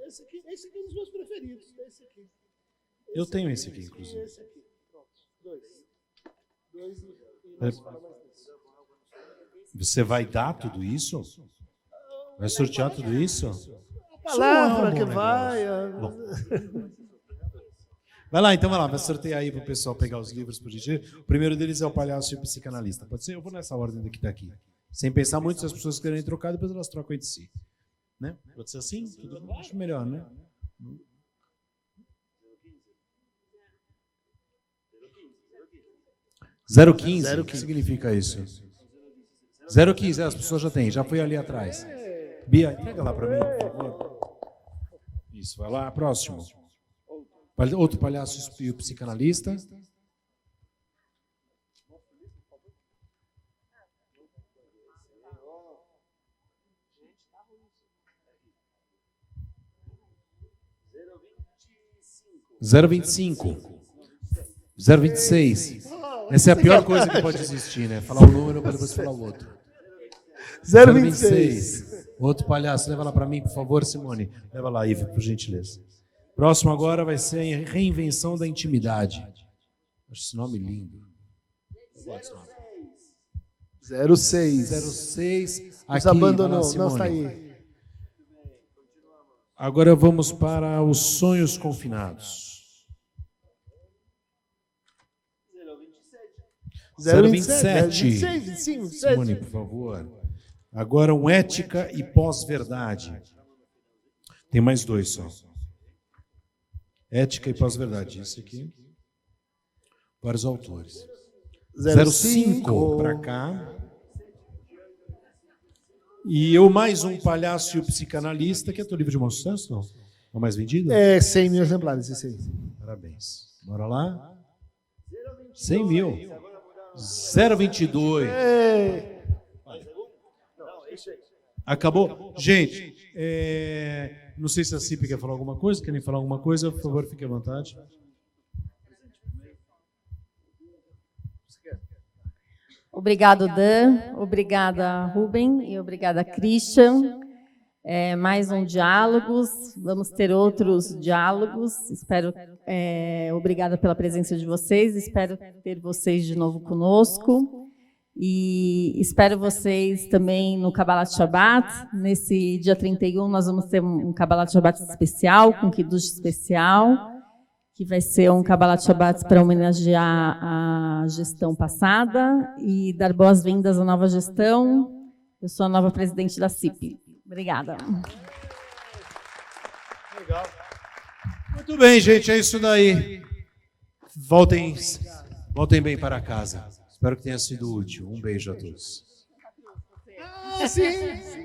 Esse aqui é um dos meus preferidos. Esse aqui. Eu tenho esse aqui, inclusive. Esse aqui. Pronto. Dois Você vai dar tudo isso? Vai sortear tudo isso? A palavra que vai. Vai lá, então vai lá. Vai sortear aí para o pessoal pegar os livros por gentileza. O primeiro deles é o Palhaço e o Psicanalista. Pode ser? Eu vou nessa ordem daqui tá aqui. Sem pensar muito, se as pessoas querem trocar, depois elas trocam entre si. Né? Pode ser assim? Tudo acho melhor, né? 015. O que significa isso? 015, as pessoas já têm, já foi ali atrás. Bia, entrega lá para mim, por favor. Isso, vai lá, próximo. Outro Palhaço e o Psicanalista. Zero 026. Essa é a pior coisa que pode existir, né? Falar o número para depois falar o outro. 026. Outro palhaço, leva lá para mim, por favor, Simone. Leva lá, Ivo, por gentileza. Próximo agora vai ser a Reinvenção da Intimidade. Acho esse nome lindo. Eu gosto desse nome. 06. Aqui, nos abandonou, lá, não está aí. Agora vamos para os Sonhos Confinados. 027. 25. Simone, por favor. Agora um Ética e Pós-Verdade. Tem mais dois só. Ética e Pós-Verdade. Esse aqui. Vários autores. 05 para cá. E eu mais um Palhaço e o Psicanalista, que é teu livro de maior sucesso, não? É o mais vendido? É 100 mil exemplares, esse aí. Parabéns. Bora lá? 100 mil. 0,22. Acabou? Gente, não sei se a CIP quer falar alguma coisa. Querem falar alguma coisa? Por favor, fique à vontade. Obrigado, Dan. Obrigada, Rubem. E obrigada, Christian. Mais um Diálogos. Vamos ter outros diálogos. Espero. Obrigada pela presença de vocês. Espero ter vocês de novo conosco. E espero vocês também no Kabbalat Shabbat. Nesse dia 31, nós vamos ter um Kabbalat Shabbat especial, com Kiddush especial, que vai ser um Kabbalat Shabbat para homenagear a gestão passada e dar boas-vindas à nova gestão. Eu sou a nova presidente da CIP. Obrigada. Legal. Muito bem, gente, é isso daí. Voltem bem para casa. Espero que tenha sido útil. Um beijo a todos. Sim.